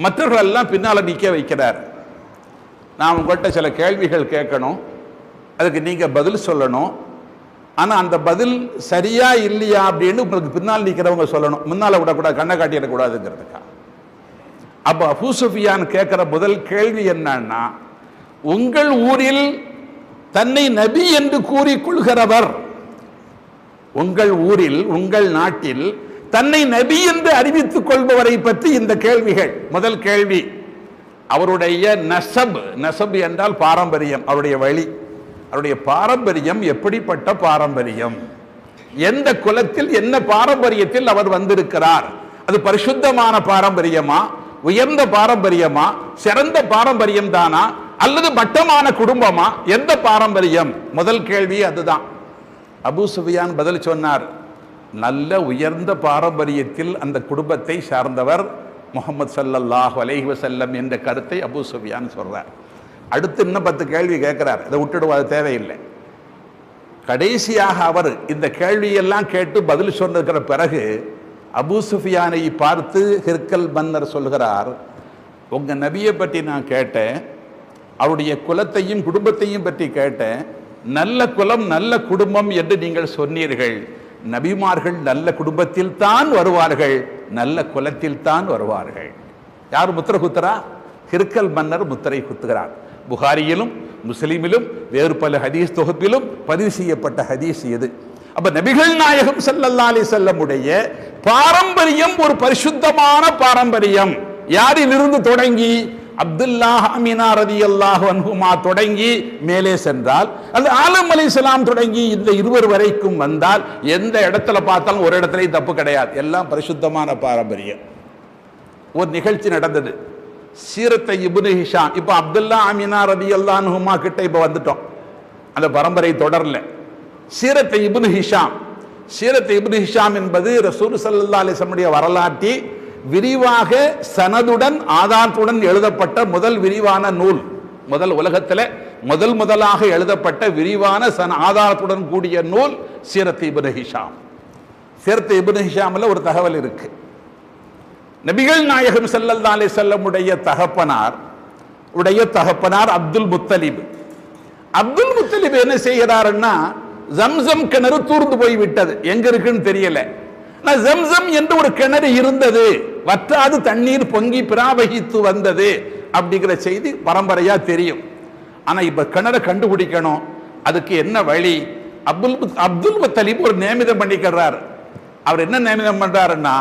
மற்றவர்களெல்லாம் பின்னால் நிற்க வைக்கிறார். நான் உங்கள்கிட்ட சில கேள்விகள் கேட்கணும், அதுக்கு நீங்கள் பதில் சொல்லணும். ஆனால் அந்த பதில் சரியா இல்லையா அப்படின்னு உங்களுக்கு பின்னால் நிற்கிறவங்க சொல்லணும், முன்னால் விடக்கூடாது, கண்ணை காட்டிடக்கூடாதுங்கிறதுக்கா. அப்போ அபு சுஃபியான் கேட்குற முதல் கேள்வி என்னன்னா, உங்கள் ஊரில் தன்னை நபி என்று கூறிக்கொள்கிறவர், உங்கள் ஊரில் உங்கள் நாட்டில் தன்னை நபி என்று அறிவித்துக் கொள்பவரை பற்றி இந்த கேள்விகள். முதல் கேள்வி, அவருடைய நசப் என்றால் பாரம்பரியம், அவருடைய வழி, அவருடைய பாரம்பரியம் எப்படிப்பட்ட பாரம்பரியம், எந்த குலத்தில் என்ன பாரம்பரியத்தில் அவர் வந்திருக்கிறார், அது பரிசுத்தமான பாரம்பரியமா, உயர்ந்த பாரம்பரியமா, சிறந்த பாரம்பரியம் தானா, அல்லது மட்டமான குடும்பமா? எந்த பாரம்பரியம்? முதல் கேள்வி அதுதான். அபூ சுஃபியான் பதில் சொன்னார், நல்ல உயர்ந்த பாரம்பரியத்தில் அந்த குடும்பத்தை சார்ந்தவர் முஹம்மது ஸல்லல்லாஹு அலைஹி வஸல்லம் என்ற கருத்தை அபூ சுஃபியான் சொல்றார். அடுத்து இன்னும் 10 கேள்வி கேட்கிறார். அதை விட்டுடுவது தேவையில்லை. கடைசியாக அவர் இந்த கேள்வியெல்லாம் கேட்டு பதில் சொன்னிருக்கிற பிறகு அபூ சுஃபியானை பார்த்து ஹிர்கல் மன்னர் சொல்கிறார், உங்க நபியை பற்றி நான் கேட்டேன், அவருடைய குலத்தையும் குடும்பத்தையும் பற்றி கேட்டேன். நல்ல குலம் நல்ல குடும்பம் என்று நீங்கள் சொன்னீர்கள். நபிமார்கள் நல்ல குடும்பத்தில் தான் வருவார்கள், நல்ல குலத்தில் தான் வருவார்கள். யார் முத்திரை குத்துறா? ஹிர்கல் மன்னர் முத்திரை குத்துகிறார். புகாரியிலும் முஸ்லிமிலும் வேறு பல ஹதீஸ் தொகுப்பிலும் பதிவு செய்யப்பட்ட ஹதீஸ் இது. அப்ப நபிகள் நாயகம் ஸல்லல்லாஹு அலைஹி வஸல்லம் உடைய பாரம்பரியம் ஒரு பரிசுத்தமான பாரம்பரியம். யாரிலிருந்து தொடங்கி? அப்துல்லாஹ் அமீனா ரலியல்லாஹு அன்ஹுமா தொடங்கி மேலே சென்றால், அல்லது ஆலம் அலைஹிஸ்ஸலாம் தொடங்கி இந்த இருவர் வரைக்கும் வந்தால் எந்த இடத்துல பார்த்தாலும் ஒரு இடத்துலயும் தப்பு கிடையாது. எல்லாம் பரிசுத்தமான பாரம்பரியம். ஒரு நிகழ்ச்சி நடந்தது, சீரத்தை இப்னு ஹிஷாம். இப்போ அப்துல்லா அமீனா ரலியல்லாஹு அன்ஹுமா கிட்ட இப்போ வந்துட்டோம், அந்த பரம்பரை தொடரல. சீரத்தை இப்னு ஹிஷாம், சீரத்தை இப்னு ஹிஷாம் என்பது ரசூல் ஸல்லல்லாஹு அலைஹி வஸல்லம் வரலாற்றி விரிவாக சனதுடன் ஆதாரத்துடன் எழுதப்பட்ட முதல் விரிவான நூல். முதல் உலகத்தில் முதலாக எழுதப்பட்ட விரிவான ஆதாரத்துடன் கூடிய நூல் சீரத் இப்னு ஹிஷாம். சீரத் இப்னு ஹிஷாம்ல ஒரு தகவல் இருக்கு. நபிகள் நாயகம் ஸல்லல்லாஹு அலைஹி வஸல்லம் உடைய தகப்பனார் அப்துல் முத்தலிப். அப்துல் முத்தலிப் என்ன செய்கிறாருன்னா, ஜம்சம் கிணறு தூர்ந்து போய் விட்டது, எங்க இருக்குன்னு தெரியல. ஜம்சம் என்று ஒரு கிணறு இருந்தது, வற்றாது தண்ணீர் பொங்கி பிராவகித்து வந்தது அப்படிங்கிற செய்தி பரம்பரையா தெரியும். ஆனா இப்ப கிணறு கண்டுபிடிக்கணும், அதுக்கு என்ன வழி? அப்துல் முத்தலிப் ஒரு நியமிதம் பண்ணிக்கிறார். அவர் என்ன நியமிதம் பண்றாருன்னா,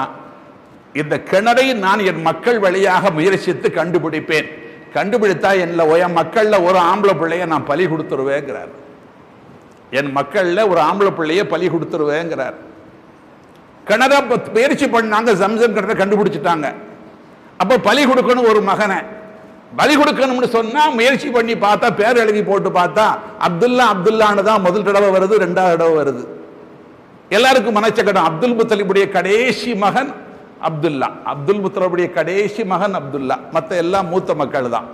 இந்த கிணறை நான் என் மக்கள் வழியாக முயற்சித்து கண்டுபிடிப்பேன், கண்டுபிடித்தா என் மக்கள்ல ஒரு ஆம்பளை பிள்ளைய நான் பலி கொடுத்துருவேங்கிறார். என் மக்கள்ல ஒரு ஆம்பளை பிள்ளைய பலி கொடுத்துருவேங்கிறார். கிணற முயற்சி பண்ணாங்க, ஜம்சம் கிணறை கண்டுபிடிச்சிட்டாங்க. அப்ப பலி கொடுக்கணும் ஒரு மகனை. பலி கொடுக்கணும்னு சொன்னா முயற்சி பண்ணி பார்த்தா, பேர் எழுதி போட்டு பார்த்தா அப்துல்லான்னு தான் முதல் தடவை வருது, 2வது தடவை வருது. எல்லாருக்கும் மனச்சக்கடம். அப்துல் முத்தலிபுடைய கடைசி மகன் அப்துல்லா, அப்துல் முத்தலிபுடைய கடைசி மகன் அப்துல்லா. மற்ற எல்லாம் மூத்த மக்கள் தான்.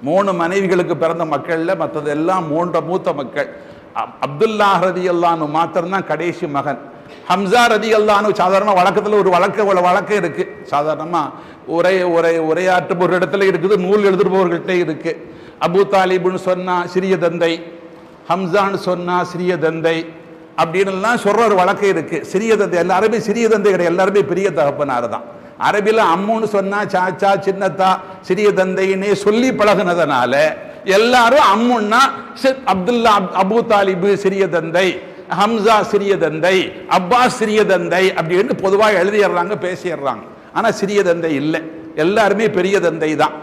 3 மனைவிகளுக்கு பிறந்த மக்கள்ல மற்றது எல்லாம் 3 மூத்த மக்கள். அப்துல்லா ரலியல்லாஹு அன்ஹு மாத்திரம்தான் கடைசி மகன். ஹம்சா ரலியல்லாஹு அன்ஹு சாதாரண வழக்கத்தில் ஒரு வழக்கம் இருக்கு. சாதாரணமா உரையாற்றும் ஒரு இடத்துல இருக்குது, நூல் எழுதுபவர்கள்ட்ட இருக்கு. அபூ தாலிப்னு சொன்னா சிறிய தந்தை, ஹம்சான்னு சொன்னா சிறிய தந்தை அப்படின்னு எல்லாம் சொல்ற ஒரு வழக்கம் இருக்கு. சிறிய தந்தை எல்லாருமே சிறிய தந்தை கிடையாது, எல்லாருமே பெரிய தகப்பனார் தான். அரபில அம்முன்னு சொன்னா சாச்சா சின்னத்தா சிறிய தந்தைன்னே சொல்லி பழகுனதுனால எல்லாரும் அம்முன்னா அப்துல்லா அபூ தாலிபு சிறிய தந்தை, ஹம்சா சிறிய தந்தை, அப்பாஸ் சிறிய தந்தை அப்படின்னு பொதுவாக எழுதிடுறாங்க, பேசிடுறாங்க. ஆனா சிறிய தந்தை இல்லை, எல்லாருமே பெரிய தந்தை தான்.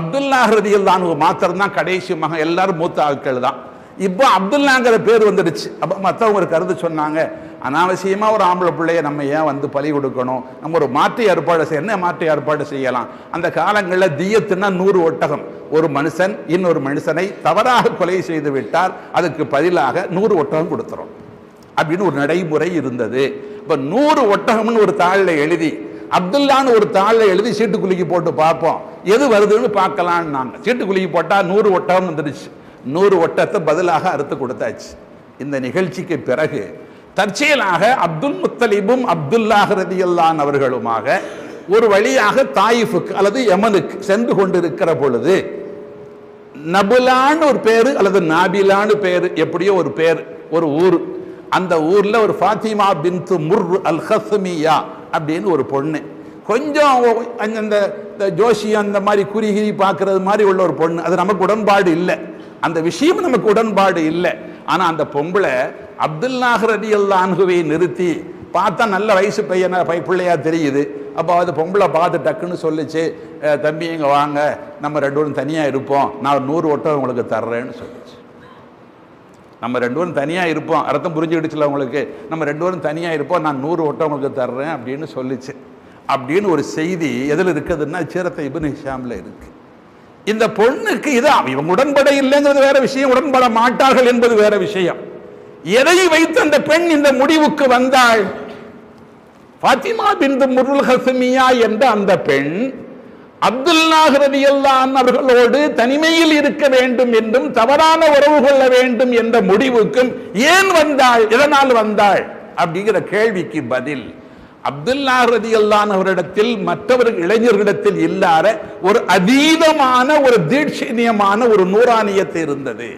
அப்துல்லாஹ் ரலியல்லாஹு அன்ஹு மாத்திரம் தான் கடைசி மகன், எல்லாரும் மூத்த ஆட்கள் தான். இப்போ அப்துல்லாங்கிற பேர் வந்துடுச்சு. அப்போ மற்றவங்க ஒரு கருத்து சொன்னாங்க, அனாவசியமா ஒரு ஆம்பளை பிள்ளைய நம்ம ஏன் வந்து பலி கொடுக்கணும், நம்ம ஒரு மாற்று ஏற்பாடு என்ன மாற்று ஏற்பாடு செய்யலாம். அந்த காலங்களில் தியத்துன்னா 100 ஒட்டகம். ஒரு மனுஷன் இன்னொரு மனுஷனை தவறாக கொலை செய்து விட்டால் அதுக்கு பதிலாக 100 ஒட்டகம் கொடுத்துரும் அப்படின்னு ஒரு நடைமுறை இருந்தது. இப்போ 100 ஒட்டகம்னு ஒரு தாளில் எழுதி, அப்துல்லான்னு ஒரு தாளில் எழுதி சீட்டுக்குலுக்கி போட்டு பார்ப்போம் எது வருதுன்னு பார்க்கலான்னு நாங்கள் சீட்டுக்குலுக்கி போட்டால் 100 ஒட்டகம் வந்துடுச்சு. 100 ஒட்டத்தை பதிலாக அறுத்து கொடுத்தாச்சு. இந்த நிகழ்ச்சிக்கு பிறகு தற்செயலாக அப்துல் முத்தலிபும் அப்துல்லாஹ் ரலியல்லாஹு அன்ஹு அவர்களுமாக ஒரு வழியாக தாயிஃபுக்கு அல்லது யமனுக்கு சென்று கொண்டிருக்கிற பொழுது நபுலான்னு ஒரு பேரு அல்லது நாபிலான்னு பேரு, எப்படியோ ஒரு பேர், ஒரு ஊர். அந்த ஊர்ல ஒரு ஃபாத்திமா பின்த் முர் அல் ஹஸ்மியா அப்படின்னு ஒரு பொண்ணு, கொஞ்சம் அந்த ஜோஷியம் அந்த மாதிரி குறிகிரி பார்க்கறது மாதிரி உள்ள ஒரு பொண்ணு. அது நமக்கு உடன்பாடு இல்லை, அந்த விஷயம் நமக்கு உடன்பாடு இல்லை. ஆனா அந்த பொம்பளை அப்துல்லாஹ் ரலியல்லாஹு அன்ஹுவை நிறுத்தி பார்த்தா நல்ல வயசு பையனா பிள்ளையா தெரியுது. அப்போ அது பொம்பளை பார்த்து டக்குன்னு சொல்லிச்சு, தம்பி இங்கே வாங்க, நம்ம 2 பேரும் தனியாக இருப்போம், நான் 100 ஒட்டகம் உங்களுக்கு தர்றேன்னு சொல்லிச்சு. நம்ம 2 பேரும் தனியாக இருப்போம், அர்த்தம் புரிஞ்சுக்கிடுச்சுல உங்களுக்கு, நம்ம 2 பேரும் தனியாக இருப்போம், நான் 100 ஒட்டகம் உங்களுக்கு தர்றேன் அப்படின்னு சொல்லிச்சு. அப்படின்னு ஒரு செய்தி எதில் இருக்குதுன்னா சீரத் இப்னு ஹிஷாம்ல இருக்கு. இந்த பொண்ணுக்கு இது இவங்க உடன்பட இல்லைங்கிறது வேற விஷயம், உடன்பட மாட்டார்கள் என்பது வேற விஷயம். எதை வைத்து அந்த பெண் இந்த முடிவுக்கு வந்தாள்? ஃபாத்திமா பின்த் முர்ருல் ஹஸ்மியா என்ற அந்த பெண் அப்துல்லாஹ் ரலியல்லாஹு அன்ஹு அவர்களோடு தனிமையில் இருக்க வேண்டும் என்றும் தவறான உறவு கொள்ள வேண்டும் என்ற முடிவுக்கும் ஏன் வந்தாள், எதனால் வந்தாள் அப்படிங்கிற கேள்விக்கு பதில் அப்துல்லாஹ் ரலியல்லாஹு அன்ஹு அவரிடத்தில் மற்றவர்கள் இளைஞர்களிடத்தில் இல்லாத ஒரு அதீதமான ஒரு தீட்சணியமான ஒரு நூறானியத்தை இருந்தது.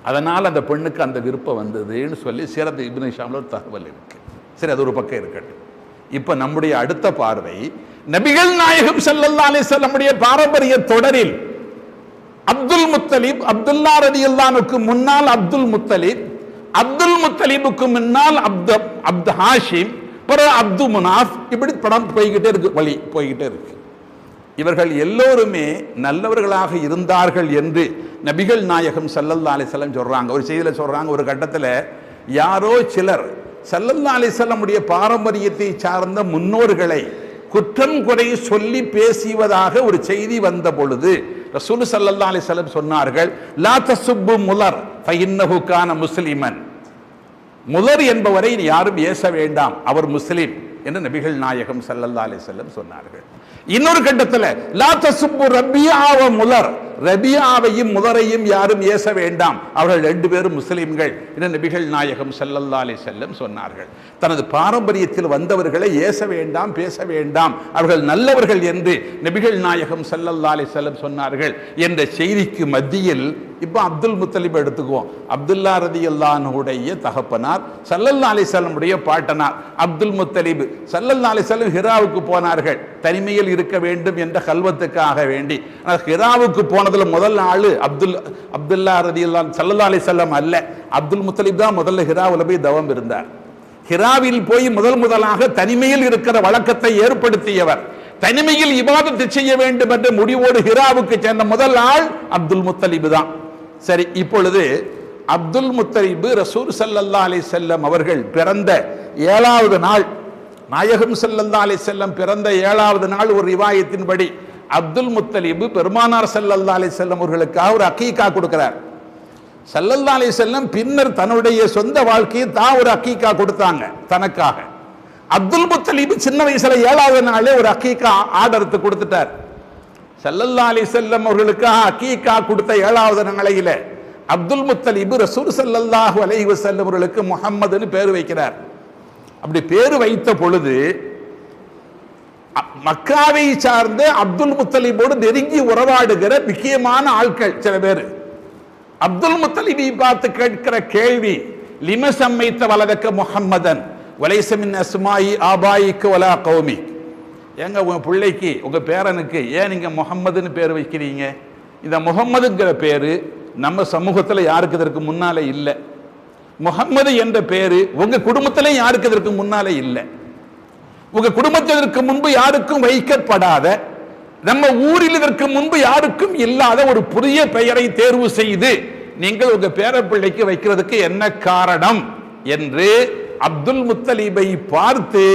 அதனால் அந்த பெண்ணுக்கு அந்த விருப்பம் வந்ததுன்னு சொல்லி சீரத் இப்னு ஹிஷாம்ல ஒரு தகவல் இருக்கு. சரி, அது ஒரு பக்கம் இருக்கட்டும். இப்ப நம்முடைய அடுத்த பார்வை நபிகள் நாயகம் ஸல்லல்லாஹு அலைஹி வஸல்லம் பாரம்பரிய தொடரில் அப்துல் முத்தலிப், அப்துல்லா ரலியல்லாஹு அன்ஹுக்கு முன்னால் அப்துல் முத்தலிப், அப்துல் முத்தலிபுக்கு முன்னால் அப்து ஹாஷிம், பிறகு அப்து முனாஃப், இப்படி படம் போய்கிட்டே இருக்கு, வழி போய்கிட்டே இருக்கு. இவர்கள் எல்லோருமே நல்லவர்களாக இருந்தார்கள் என்று நபிகள் நாயகம் ஸல்லல்லாஹு அலைஹி வஸல்லம் சொல்றாங்க. ஒரு செய்தியில சொல்றாங்க, ஒரு கட்டத்தில் யாரோ சிலர் ஸல்லல்லாஹு அலைஹி வஸல்லம் பாரம்பரியத்தை சார்ந்த முன்னோர்களை குற்றம் குறை சொல்லி பேசுவதாக ஒரு செய்தி வந்த பொழுது ரசூல் ஸல்லல்லாஹு அலைஹி வஸல்லம் சொன்னார்கள், லா தசுப்பு முலர் ஃபஇன்னஹு கான முஸ்லிமன். முலர் என்பவரை யாரும் ஏச வேண்டாம், அவர் முஸ்லிம் என்று நபிகள் நாயகம் ஸல்லல்லாஹு அலைஹி வஸல்லம் சொன்னார்கள். இன்னொரு கட்டத்தில் லா தசுப்பு ரபியா வ முலர், ரபியாவையும் முலரையும் யாரும் ஏச வேண்டாம், அவர்கள் ரெண்டு பேரும் முஸ்லிம்கள் என்று நபிகள் நாயகம் ஸல்லல்லாஹு அலைஹி வஸல்லம் சொன்னார்கள். தனது பாரம்பரியத்தில் வந்தவர்களை ஏச வேண்டாம், பேச வேண்டாம், அவர்கள் நல்லவர்கள் என்று நபிகள் நாயகம் ஸல்லல்லாஹு அலைஹி வஸல்லம் சொன்னார்கள் என்ற செய்திக்கு மத்தியில் இப்போ அப்துல் முத்தலிப் எடுத்துக்குவோம். அப்துல்லா ரலியல்லாஹு அன்ஹுடைய தகப்பனார், ஸல்லல்லாஹு அலைஹி வஸல்லம் பாட்டனார் அப்துல் முத்தலிப். ஸல்லல்லாஹு அலைஹி வஸல்லம் ஹிராவுக்கு போனார்கள் தனிமையில் இருக்க வேண்டும் என்ற கல்வத்துக்காக வேண்டி. ஹிராவுக்கு போனதுல முதல் ஆளு அப்துல்லா ரலியல்லாஹு ஸல்லல்லாஹு அலைஹி வஸல்லம் அல்ல, அப்துல் முத்தலிப் தான் முதல்ல ஹிராவில் போய் தவம் இருந்தார். ஹிராவில் போய் முதலாக தனிமையில் இருக்கிற வழக்கத்தை ஏற்படுத்தியவர், தனிமையில் இபாதத்து செய்ய வேண்டும் என்ற முடிவோடு ஹிராவுக்கு சேர்ந்த முதல் ஆள் அப்துல் முத்தலிப் தான். சரி, இப்பொழுது அப்துல் முத்தலிப் ரசூல் ஸல்லல்லாஹு அலைஹி வஸல்லம் அவர்கள் பிறந்த 7வது நாள், நாயகம் ஸல்லல்லாஹு அலைஹி வஸல்லம் பிறந்த 7வது நாள் ஒரு ரிவாயத்தின்படி அப்துல் முத்தலிப் பெருமானார் ஸல்லல்லாஹு அலைஹி வஸல்லம் அவர்களுக்காக ஒரு அகீகா கொடுக்கிறார். ஸல்லல்லாஹு அலைஹி வஸல்லம் பின்னர் தன்னுடைய சொந்த வாழ்க்கையை தான் ஒரு அகீகா கொடுத்தாங்க தனக்காக. அப்துல் முத்தலிப் சின்ன வயசுல 7வது நாளே ஒரு அகீகா ஆர்டர் கொடுத்துட்டார். ஸல்லல்லாஹு அலைஹி வஸல்லம் அவர்களுக்காக அகீகா கொடுத்த 7வது நாளையில அப்துல் முத்தலிப் ரசூல் ஸல்லல்லாஹு அலைஹி வஸல்லம் அவர்களுக்கு முஹம்மதுன்னு பேர் வைக்கிறார். அப்படி பேர் வைத்த பொழுது மக்காவை சார்ந்த அப்துல் முத்தலிபோடு நெருங்கி உறவாடுகிற முக்கியமான ஆட்கள் சில பேர் அப்துல் முத்தலிபை பார்த்து கேட்கிற கேள்வி, லிம சம்மைத்த வலதக்க முஹம்மதன் வலைஸ மின் அஸ்மாஇ ஆபாயிக்கு வலா கௌமி. ஏங்க உங்க பிள்ளைக்கு உங்க பேரனுக்கு ஏன் நீங்க முஹம்மதுன்னு பேர் வைக்கிறீங்க? இந்த முஹம்மதுங்கிற பேரு நம்ம சமூகத்தில் யாருக்கு இதற்கு முன்னாலே இல்லை. முஹம்மது என்ற பேரு உங்க குடும்பத்திலே யாருக்கு இதற்கு முன்னாலே இல்லை. உங்க குடும்பத்திற்கு முன்பு யாருக்கும் வைக்கப்படாத, நம்ம ஊரில் இதற்கு முன்பு யாருக்கும் இல்லாத ஒரு புதிய பெயரை தேர்வு செய்து நீங்கள் உங்க பேர பிள்ளைக்கு வைக்கிறதுக்கு என்ன காரணம் என்று அப்துல் முத்தலிபை பார்த்து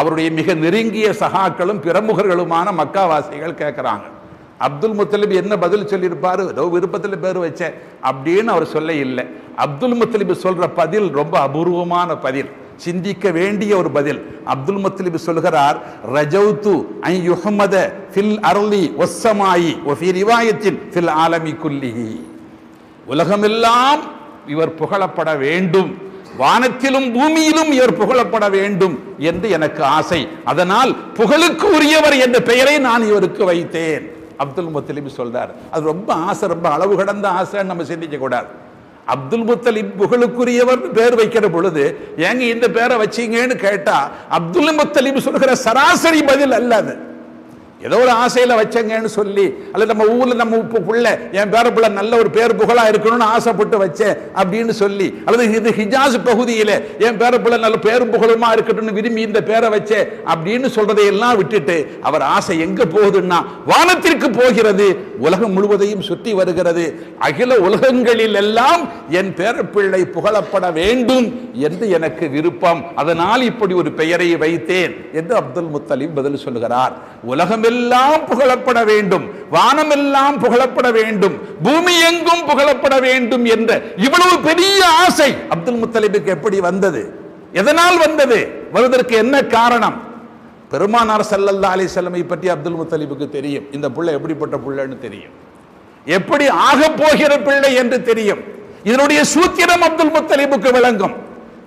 அவருடைய மிக நெருங்கிய சகாக்களும் பிரமுகர்களுமான மக்காவாசிகள் கேட்கிறாங்க. அப்துல் முத்தலிப் என்ன பதில் சொல்லியிருப்பாரு? ஏதோ விருப்பத்தில் பேர் வச்ச அப்படின்னு அவர் சொல்ல இல்லை. அப்துல் முத்தலிப் சொல்ற பதில் ரொம்ப அபூர்வமான பதில், சிந்திக்க வேண்டிய ஒரு பதில். அப்துல் முத்தலிப் சொல்கிறார், ரஜௌது அன் யுஹம்மத ஃபில் அர்லி வஸ்ஸமாயி வ ஃபீ ரிவாயத்தின் ஃபில் ஆலமி குல்லிஹி. உலகமெல்லாம் இவர் புகழப்பட வேண்டும், வானத்திலும் பூமியிலும் இவர் புகழப்பட வேண்டும் என்று எனக்கு ஆசை, அதனால் புகழுக்கு உரியவர் என்ற பெயரை நான் இவருக்கு வைத்தேன். அப்துல் முத்தலிப் சொல்றார். அது ரொம்ப ஆசை, ரொம்ப அளவு கடந்த ஆசை, நம்ம சிந்திக்க கூடாது. அப்துல் முத்தலிப் புகழுக்குரியவர் பேர் வைக்கிற பொழுது ஏங்க இந்த பேரை வச்சீங்கன்னு கேட்டா அப்துல் முத்தலிப் சொல்கிற சராசரி பதில் அல்லது ஏதோ ஒரு ஆசையில வச்சங்கன்னு சொல்லி, அல்லது நம்ம ஊர்ல நம்ம புள்ள என் பேர பிள்ளை நல்ல ஒரு பேர் புகழா இருக்கணும்னு ஆசைப்பட்டு வச்சேன் அப்படின்னு சொல்லி, அல்லது இது ஹிஜாஸ் பகுதியில என் பேர பிள்ளை நல்ல பேரும் புகழுமா இருக்கட்டும்னு விரும்பி இந்த பேரை வச்சேன் அப்படின்னு சொல்றதையெல்லாம் விட்டுட்டு அவர் ஆசை எங்க போகுதுன்னா வானத்திற்கு போகிறது, உலகம் முழுவதையும் சுற்றி வருகிறது, அகில உலகங்களில் எல்லாம் என் பேர பிள்ளை புகழப்பட வேண்டும் என்று எனக்கு விருப்பம், அதனால் இப்படி ஒரு பெயரை வைத்தேன் என்று அப்துல் முத்தலிப் பதில் சொல்கிறார். உலகம் எல்லாம் புகழப்பட வேண்டும், வானமெல்லாம் புகழப்பட வேண்டும், பூமி எங்கும் புகழப்பட வேண்டும் என்ற இவ்வளவு பெரிய ஆசை அப்துல் முத்தலிபுக்கு எப்படி வந்தது? எதனால் வந்தது? வருவதற்கு என்ன காரணம்? பெருமானார் ஸல்லல்லாஹு அலைஹி வஸல்லம் பற்றி அப்துல் முத்தலிபுக்கு தெரியும். இந்த பிள்ளை எப்படிப்பட்ட பிள்ளைன்னு தெரியும், எப்படி ஆக போகிற பிள்ளை என்று தெரியும். இதனுடைய சூத்திரம் அப்துல் முத்தலிபுக்கு விளங்கும்.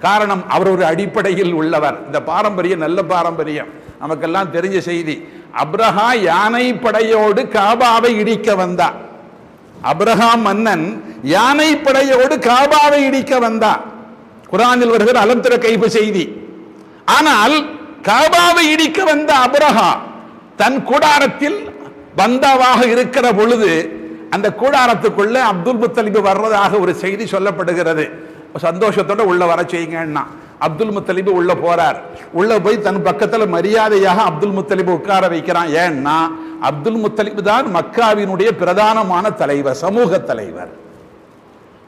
காரணம், அவர் ஒரு அடிப்படையில் உள்ளவர். இந்த பாரம்பரியம் நல்ல பாரம்பரியம், நமக்கெல்லாம் தெரிஞ்ச செய்தி. அப்ரஹா யானை படையோடு காபாவை இடிக்க வந்தார். அப்ரஹாம் மன்னன் யானை படையோடு காபாவை இடிக்க வந்தார். குர்ஆனில் வருகிற அலம் தர கைஃப செய்தி. ஆனால் காபாவை இடிக்க வந்த அப்ரஹா தன் கூடாரத்தில் பந்தாவாக இருக்கிற பொழுது அந்த கூடாரத்துக்குள்ள அப்துல் முத்தலிப் வர்றதாக ஒரு செய்தி சொல்லப்படுகிறது. சந்தோஷத்தோட உள்ள வர செய்யுங்கன்னா அப்துல் முத்தலிப் உள்ள போறார். உள்ள போய் தன் பக்கத்தில் மரியாதையாக அப்துல் முத்தலிப் உட்கார வைக்கிறான். ஏன்னா அப்துல் முத்தலிப் தான் மக்காவினுடைய பிரதானமான தலைவர், சமூக தலைவர்.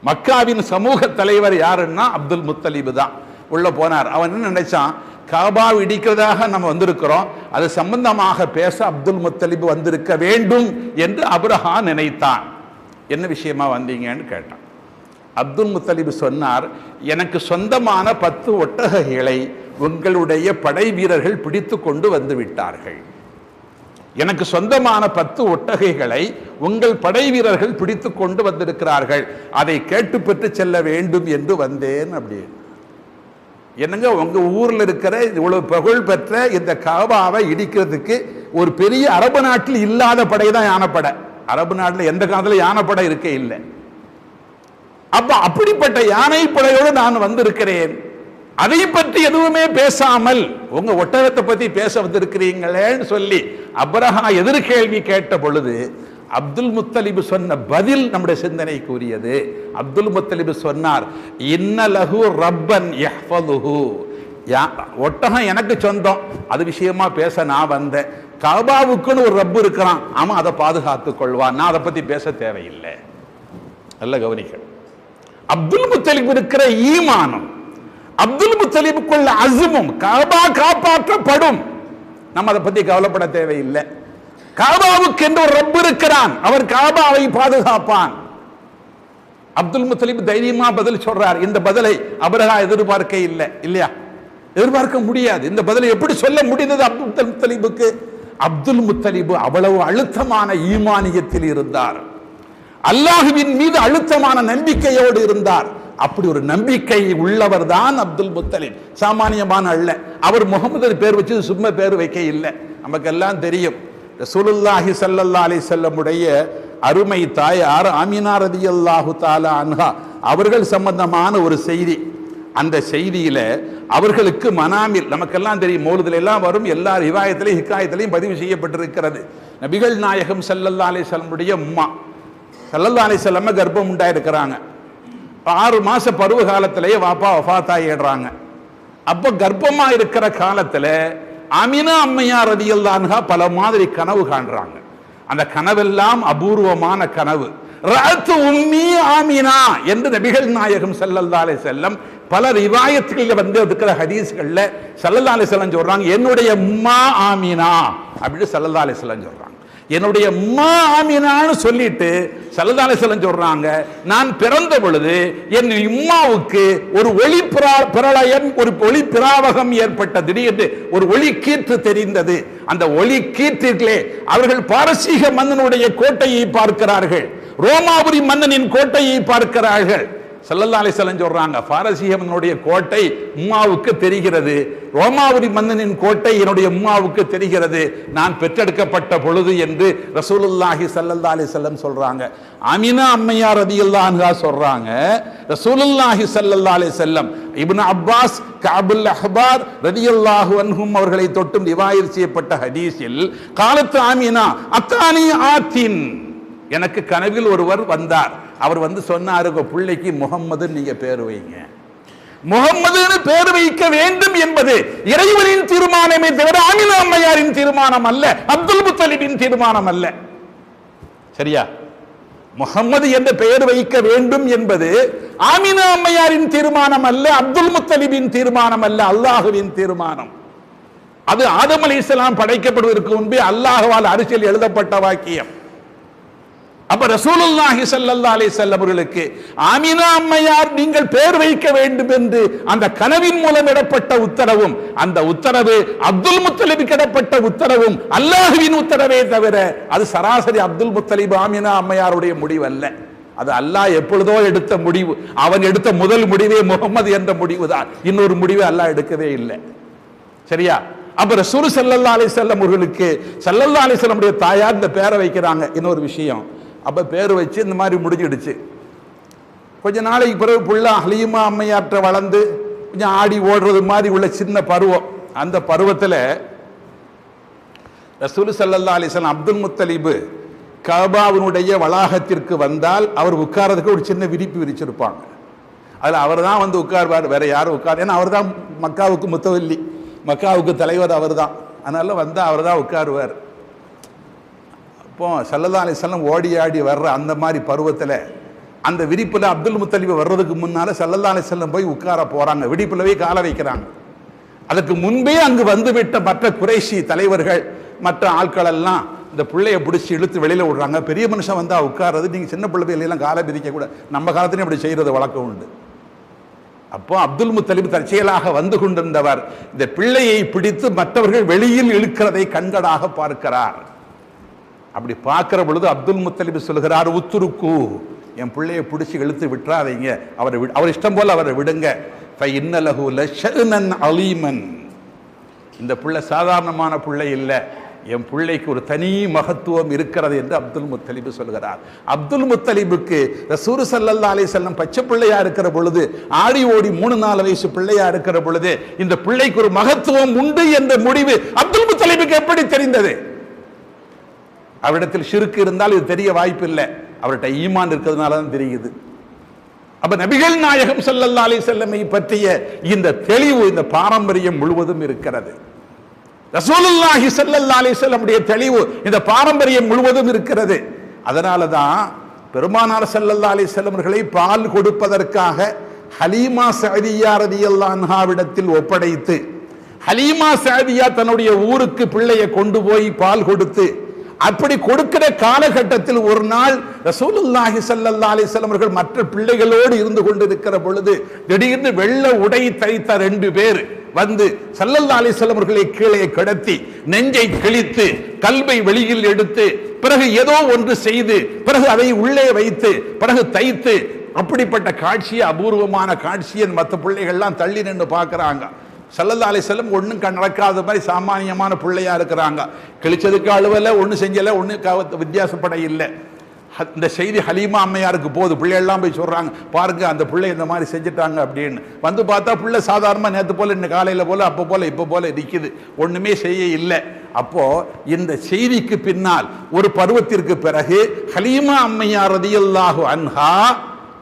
மக்காவின் சமூக தலைவர் யாருன்னா அப்துல் முத்தலிப் தான். உள்ள போனார். அவன் என்ன நினைச்சான், காபா இடிக்கிறதாக நம்ம வந்திருக்கிறோம், அது சம்பந்தமாக பேச அப்துல் முத்தலிப் வந்திருக்க வேண்டும் என்று அப்ரஹா நினைத்தான். என்ன விஷயமா வந்தீங்கன்னு கேட்டான். அப்துல் முத்தலிப் சொன்னார், எனக்கு சொந்தமான 10 ஒட்டகைகளை உங்களுடைய படை வீரர்கள் பிடித்து கொண்டு வந்து விட்டார்கள். எனக்கு சொந்தமான 10 ஒட்டகைகளை உங்கள் படை வீரர்கள் பிடித்து கொண்டு வந்திருக்கிறார்கள், அதை கேட்டு பெற்று செல்ல வேண்டும் என்று வந்தேன். அப்படின்னு என்னங்க, உங்க ஊர்ல இருக்கிற இவ்வளவு புகழ் பெற்ற இந்த காபாவை இடிக்கிறதுக்கு ஒரு பெரிய அரபு நாட்டில் இல்லாத படை தான் யானைப்படை. அரபு நாட்டில் எந்த காலத்துல யானைப்படை இருக்க இல்லை. அப்ப அப்படிப்பட்ட யானை படையோடு நான் வந்திருக்கிறேன், அதை பற்றி எதுவுமே பேசாமல் உங்க ஒட்டகத்தை பத்தி பேச வந்திருக்கிறீங்களேன்னு சொல்லி அப்ரஹா எதிர்கேள்வி கேட்ட பொழுது அப்துல் முத்தலிப் சொன்ன பதில் நம்முடைய சிந்தனைக்கு உரியது. அப்துல் முத்தலிப் சொன்னார், இன்ன லஹு ரப்பன் யஹ்ஃபதுஹு, ஒட்டகம் எனக்கு சொந்தம், அது விஷயமா பேச நான் வந்தேன். காபாவுக்குன்னு ஒரு ரப்பு இருக்கிறான், ஆமா அதை பாதுகாத்துக் கொள்வான், நான் அதை பத்தி பேச தேவையில்லை. நல்ல கவனிகள். அப்துல் முத்தலிப் இருக்கிற ஈமானம், அப்துல் முத்தலிபுக்குள்ள அஸுமும், காபா காப்பாற்றப்படும், நம்ம அதை பத்தி கவலைப்பட தேவையில்லை. காபாவுக்கு என்று ஒரு ரப்பு இருக்கிறான், அவர் காபாவை பாதுகாப்பான். அப்துல் முத்தலிப் தைரியமா பதில் சொல்றார். இந்த பதிலை அப்ரஹா எதிர்பார்க்க இல்லை, இல்லையா? எதிர்பார்க்க முடியாது. இந்த பதிலை எப்படி சொல்ல முடிந்தது அப்துல் முத்தலிபுக்கு? அப்துல் முத்தலிப் அவ்வளவு அழுத்தமான ஈமானியத்தில் இருந்தார், அல்லாஹுவின் மீது அழுத்தமான நம்பிக்கையோடு இருந்தார். அப்படி ஒரு நம்பிக்கை உள்ளவர் தான் அப்துல் முத்தலிப், சாமானியமான அல்ல. அவர் முகமது பேர் வச்சு சும்மா பேர் வைக்க இல்லை. நமக்கெல்லாம் தெரியும், ரசூலுல்லாஹி ஸல்லல்லாஹு அலைஹி வஸல்லமுடைய அருமை தாயார் ஆமினா ரலியல்லாஹு தஆலா அன்ஹா அவர்கள் சம்பந்தமான ஒரு செய்தி. அந்த செய்தியில அவர்களுக்கு மனாமில், நமக்கெல்லாம் தெரியும், மௌலிதுல எல்லாம் வரும், எல்லா ரிவாயத்திலையும் ஹிகாயத்திலையும் பதிவு செய்யப்பட்டிருக்கிறது. நபிகள் நாயகம் ஸல்லல்லாஹு அலைஹி வஸல்லமுடைய உம்மா ஸல்லல்லாஹு அலைஹி வஸல்லம் கர்ப்பம் உண்டாயிருக்கிறாங்க. 6 மாச பருவ காலத்திலேயே வாப்பா வஃபாத்தாயிடுறாங்க. அப்ப கர்ப்பமா இருக்கிற காலத்துல ஆமினா அம்மையார் ரலியல்லாஹு அன்ஹா பல மாதிரி கனவு காண்றாங்க. அந்த கனவெல்லாம் அபூர்வமான கனவு. ரஅத்து உம்மி ஆமினா என்று நபிகள் நாயகம் ஸல்லல்லாஹு அலைஹி வஸல்லம் பல ரிவாயத்துகளில் வந்து இருக்கிற ஹதீஸ்கள்ல ஸல்லல்லாஹு அலைஹி வஸல்லம் சொல்றாங்க, என்னுடைய உம்மா ஆமினா அப்படின்னு ஸல்லல்லாஹு அலைஹி வஸல்லம் சொல்றாங்க. என்னுடைய உம்மா ஆமினான்னு சொல்லிட்டு ஸல்லல்லாஹு அலைஹி வஸல்லம் சொல்றாங்க, நான் பிறந்த பொழுது என் உம்மாவுக்கு ஒரு ஒளி பிரளயம், ஒரு ஒளி பிராவகம் ஏற்பட்ட, திடீர்னு ஒரு ஒளி கீற்று தெரிந்தது. அந்த ஒளி கீற்றிலே அவர்கள் பாரசீக மன்னனுடைய கோட்டையை பார்க்கிறார்கள், ரோமாபுரி மன்னனின் கோட்டையை பார்க்கிறார்கள். ஸல்லல்லாஹு அலைஹி வஸல்லம் சொல்றாங்க, பாரசீக மன்னனுடைய கோட்டை உம்மாவுக்கு தெரிகிறது, ரோமாபுரி மன்னனின் கோட்டை என்னுடைய உம்மாவுக்கு தெரிகிறது, நான் பெற்றெடுக்கப்பட்ட பொழுது என்று ரசூலுல்லாஹி ஸல்லல்லாஹு அலைஹி வஸல்லம் சொல்றாங்க. ஆமினா அம்மையார் ரலியல்லாஹு அன்ஹா சொல்றாங்க, ரசூலுல்லாஹி ஸல்லல்லாஹு அலைஹி வஸல்லம் இப்னு அப்பாஸ், கஅபுல் அஹ்பார் ரலியல்லாஹு அன்ஹும் அவர்களை தொட்டும் ரிவாயத் செய்யப்பட்ட ஹதீஸில் காலத்து ஆமினா அத்தானி ஆத்தின், எனக்கு கனவில் ஒருவர் வந்தார், அவர் வந்து சொன்னாரு, பிள்ளைக்கு முகம்மது நீங்க பேர் வைங்க. முகம்மதுன்னு பேர் வைக்க வேண்டும் என்பது இறைவனின் தீர்மானமே தவிர ஆமினா அம்மையாரின் தீர்மானம் அல்ல, அப்துல் முத்தலிபின் தீர்மானம் அல்ல. சரியா? முகம்மது என்ற பெயர் வைக்க வேண்டும் என்பது ஆமினா அம்மையாரின் தீர்மானம் அல்ல, அப்துல் முத்தலிபின் தீர்மானம் அல்ல, அல்லாஹுவின் தீர்மானம். அது ஆதம் அலைஹிஸ்ஸலாம் படைக்கப்படுவதற்கு முன்பே அல்லாஹ்வால் அரசியல் எழுதப்பட்ட வாக்கியம். அப்ப ரசூலுல்லாஹி ஸல்லல்லாஹு அலைஹி வஸல்லம் அவர்களுக்கு ஆமினா அம்மையார் நீங்கள் பெயர் வைக்க வேண்டும் என்று அந்த கனவின் மூலம் இடப்பட்ட உத்தரவும், அந்த உத்தரவு அப்துல் முத்தலிபுக்கு இடப்பட்ட உத்தரவும் அல்லாஹ்வின் உத்தரவே தவிர அது சராசரி அப்துல் முத்தலிப் ஆமினா அம்மையாருடைய முடிவு அல்ல. அது அல்லாஹ் எப்பொழுதோ எடுத்த முடிவு. அவன் எடுத்த முதல் முடிவே முகமது என்ற முடிவு தான். இன்னொரு முடிவை அல்லாஹ் எடுக்கவே இல்லை. சரியா? அப்ப ரசூல் ஸல்லல்லாஹு அலைஹி வஸல்லம் அவர்களுக்கு ஸல்லல்லாஹு அலைஹி வஸல்லம் உடைய தாயார் இந்த பேரை வைக்கிறாங்க. இன்னொரு விஷயம், அப்ப பேர் வச்சு இந்த மாதிரி முடிஞ்சிடுச்சு. கொஞ்ச நாளைக்கு பிறகு புள்ள ஹலீமா அம்மையாற்ற வளர்ந்து கொஞ்சம் ஆடி ஓடுறது மாதிரி உள்ள சின்ன பருவம். அந்த பருவத்தில் ரசூல் ஸல்லல்லாஹு அலைஹி வஸல்லம் அப்துல் முத்தலிப் கஅபாவினுடைய வளாகத்திற்கு வந்தால் அவர் உட்கார்றதுக்கு ஒரு சின்ன விரிப்பு விரிச்சிருப்பாங்க. அதில் அவர் தான் வந்து உட்கார்வார், வேற யாரும் உட்கார். ஏன்னா அவர் தான் மக்காவுக்கு முத்தவல்லி, மக்காவுக்கு தலைவர் அவர் தான். அதனால வந்து அவர் தான் உட்காருவார். அப்போ ஸல்லல்லாஹு அலைஹி வஸல்லம் ஓடி ஆடி வர்ற அந்த மாதிரி பருவத்தில் அந்த விரிப்பில் அப்துல் முத்தலிப் வர்றதுக்கு முன்னால ஸல்லல்லாஹு அலைஹி வஸல்லம் போய் உட்கார போறாங்க. விரிப்பிலவே கால வைக்கிறாங்க. அதுக்கு முன்பே அங்கு வந்துவிட்ட மற்ற குறைஷி தலைவர்கள் மற்ற ஆட்கள் எல்லாம் இந்த பிள்ளையை பிடிச்சி இழுத்து வெளியில விடுறாங்க. பெரிய மனுஷன் வந்தா உட்கார்றது, நீங்க சின்ன பிள்ளைலாம் காலை பிரிக்க கூட, நம்ம காலத்திலையும் அப்படி செய்யறது வழக்கம் உண்டு. அப்போ அப்துல் முத்தலிப் தற்செயலாக வந்து கொண்டிருந்தவர் இந்த பிள்ளையை பிடித்து மற்றவர்கள் வெளியில் இழுக்கிறதை கண்கடாக பார்க்கிறார். அப்படி பார்க்கிற பொழுது அப்துல் முத்தலிப் சொல்கிறார், உத்துருக்கு, என் பிள்ளையை பிடிச்சி இழுத்து விட்டுறாதீங்க, அவர் இஷ்டம் போல அவரை விடுங்க. ஃபஇன்னலஹு லஷஅனன் அலீமன், இந்த பிள்ளை சாதாரணமான பிள்ளை இல்லை, என் பிள்ளைக்கு ஒரு தனி மகத்துவம் இருக்கிறது என்று அப்துல் முத்தலிப் சொல்கிறார். அப்துல் முத்தலிபுக்கு ரசூல் ஸல்லல்லாஹு அலைஹி வஸல்லம் பச்சை பிள்ளையா இருக்கிற பொழுது, ஆடி ஓடி 3-4 வயசு பிள்ளையா இருக்கிற பொழுது இந்த பிள்ளைக்கு ஒரு மகத்துவம் உண்டு என்ற முடிவு அப்துல் முத்தலிபுக்கு எப்படி தெரிந்தது? அவரிடத்தில் ஷிர்க் இருந்தால் இது தெரிய வாய்ப்பு இல்லை, அவர்கிட்ட ஈமான் இருக்கிறதுனால தான் தெரியுது. அப்ப நபிகள் நாயகம் ஸல்லல்லாஹு அலைஹி வஸல்லம் பற்றிய இந்த தெளிவு இந்த பாரம்பரியம் முழுவதும் இருக்கிறது. ரசூலுல்லாஹி ஸல்லல்லாஹு அலைஹி வஸல்லம் உடைய தெளிவு இந்த பாரம்பரியம் முழுவதும் இருக்கிறது. அதனால தான் பெருமானார் ஸல்லல்லாஹு அலைஹி வஸல்லம் அவர்களை பால் கொடுப்பதற்காக ஹலீமா ஸஅதிய்யா ரலியல்லாஹு அன்ஹாவிடத்தில் ஒப்படைத்து, ஹலீமா ஸஅதிய்யா தன்னுடைய ஊருக்கு பிள்ளையை கொண்டு போய் பால் கொடுத்து, அப்படி கொடுக்கிற காலகட்டத்தில் ஒரு நாள் ரசூலுல்லாஹி ஸல்லல்லாஹு அலைஹி வஸல்லம் அவர்கள் மற்ற பிள்ளைகளோடு இருந்து கொண்டிருக்கிற பொழுது திடீர்னு வெள்ளை உடை தைத்த 2 பேர் வந்து ஸல்லல்லாஹு அலைஹி வஸல்லம் அவர்களை கீழே கடத்தி நெஞ்சை கிழித்து கல்வை வெளியில் எடுத்து பிறகு ஏதோ ஒன்று செய்து பிறகு அதை உள்ளே வைத்து பிறகு தைத்து, அப்படிப்பட்ட காட்சியை, அபூர்வமான காட்சியை மற்ற பிள்ளைகள்லாம் தள்ளி நின்று பார்க்கிறாங்க. ஸல்லல்லாஹு அலைஹி வஸல்லம் ஒன்றும் நடக்காத மாதிரி சாமானியமான பிள்ளையா இருக்கிறாங்க. கிழிச்சதுக்கு அழுவலை, ஒன்றும் செஞ்சலை, ஒன்றும் வித்தியாசப்பட இல்லை. இந்த செய்தி ஹலீமா அம்மையாருக்கு போது, பிள்ளைகள்லாம் போய் சொல்றாங்க, பாருங்க அந்த பிள்ளை இந்த மாதிரி செஞ்சுட்டாங்க அப்படின்னு. வந்து பார்த்தா பிள்ளை சாதாரணமாக நேற்று போல, இன்னும் காலையில் போல, அப்போ போல, இப்போ போல நிற்குது, ஒன்றுமே செய்ய இல்லை. அப்போ இந்த செய்திக்கு பின்னால் ஒரு பருவத்திற்கு பிறகு ஹலீமா அம்மையார் ரலியல்லாஹு அன்ஹா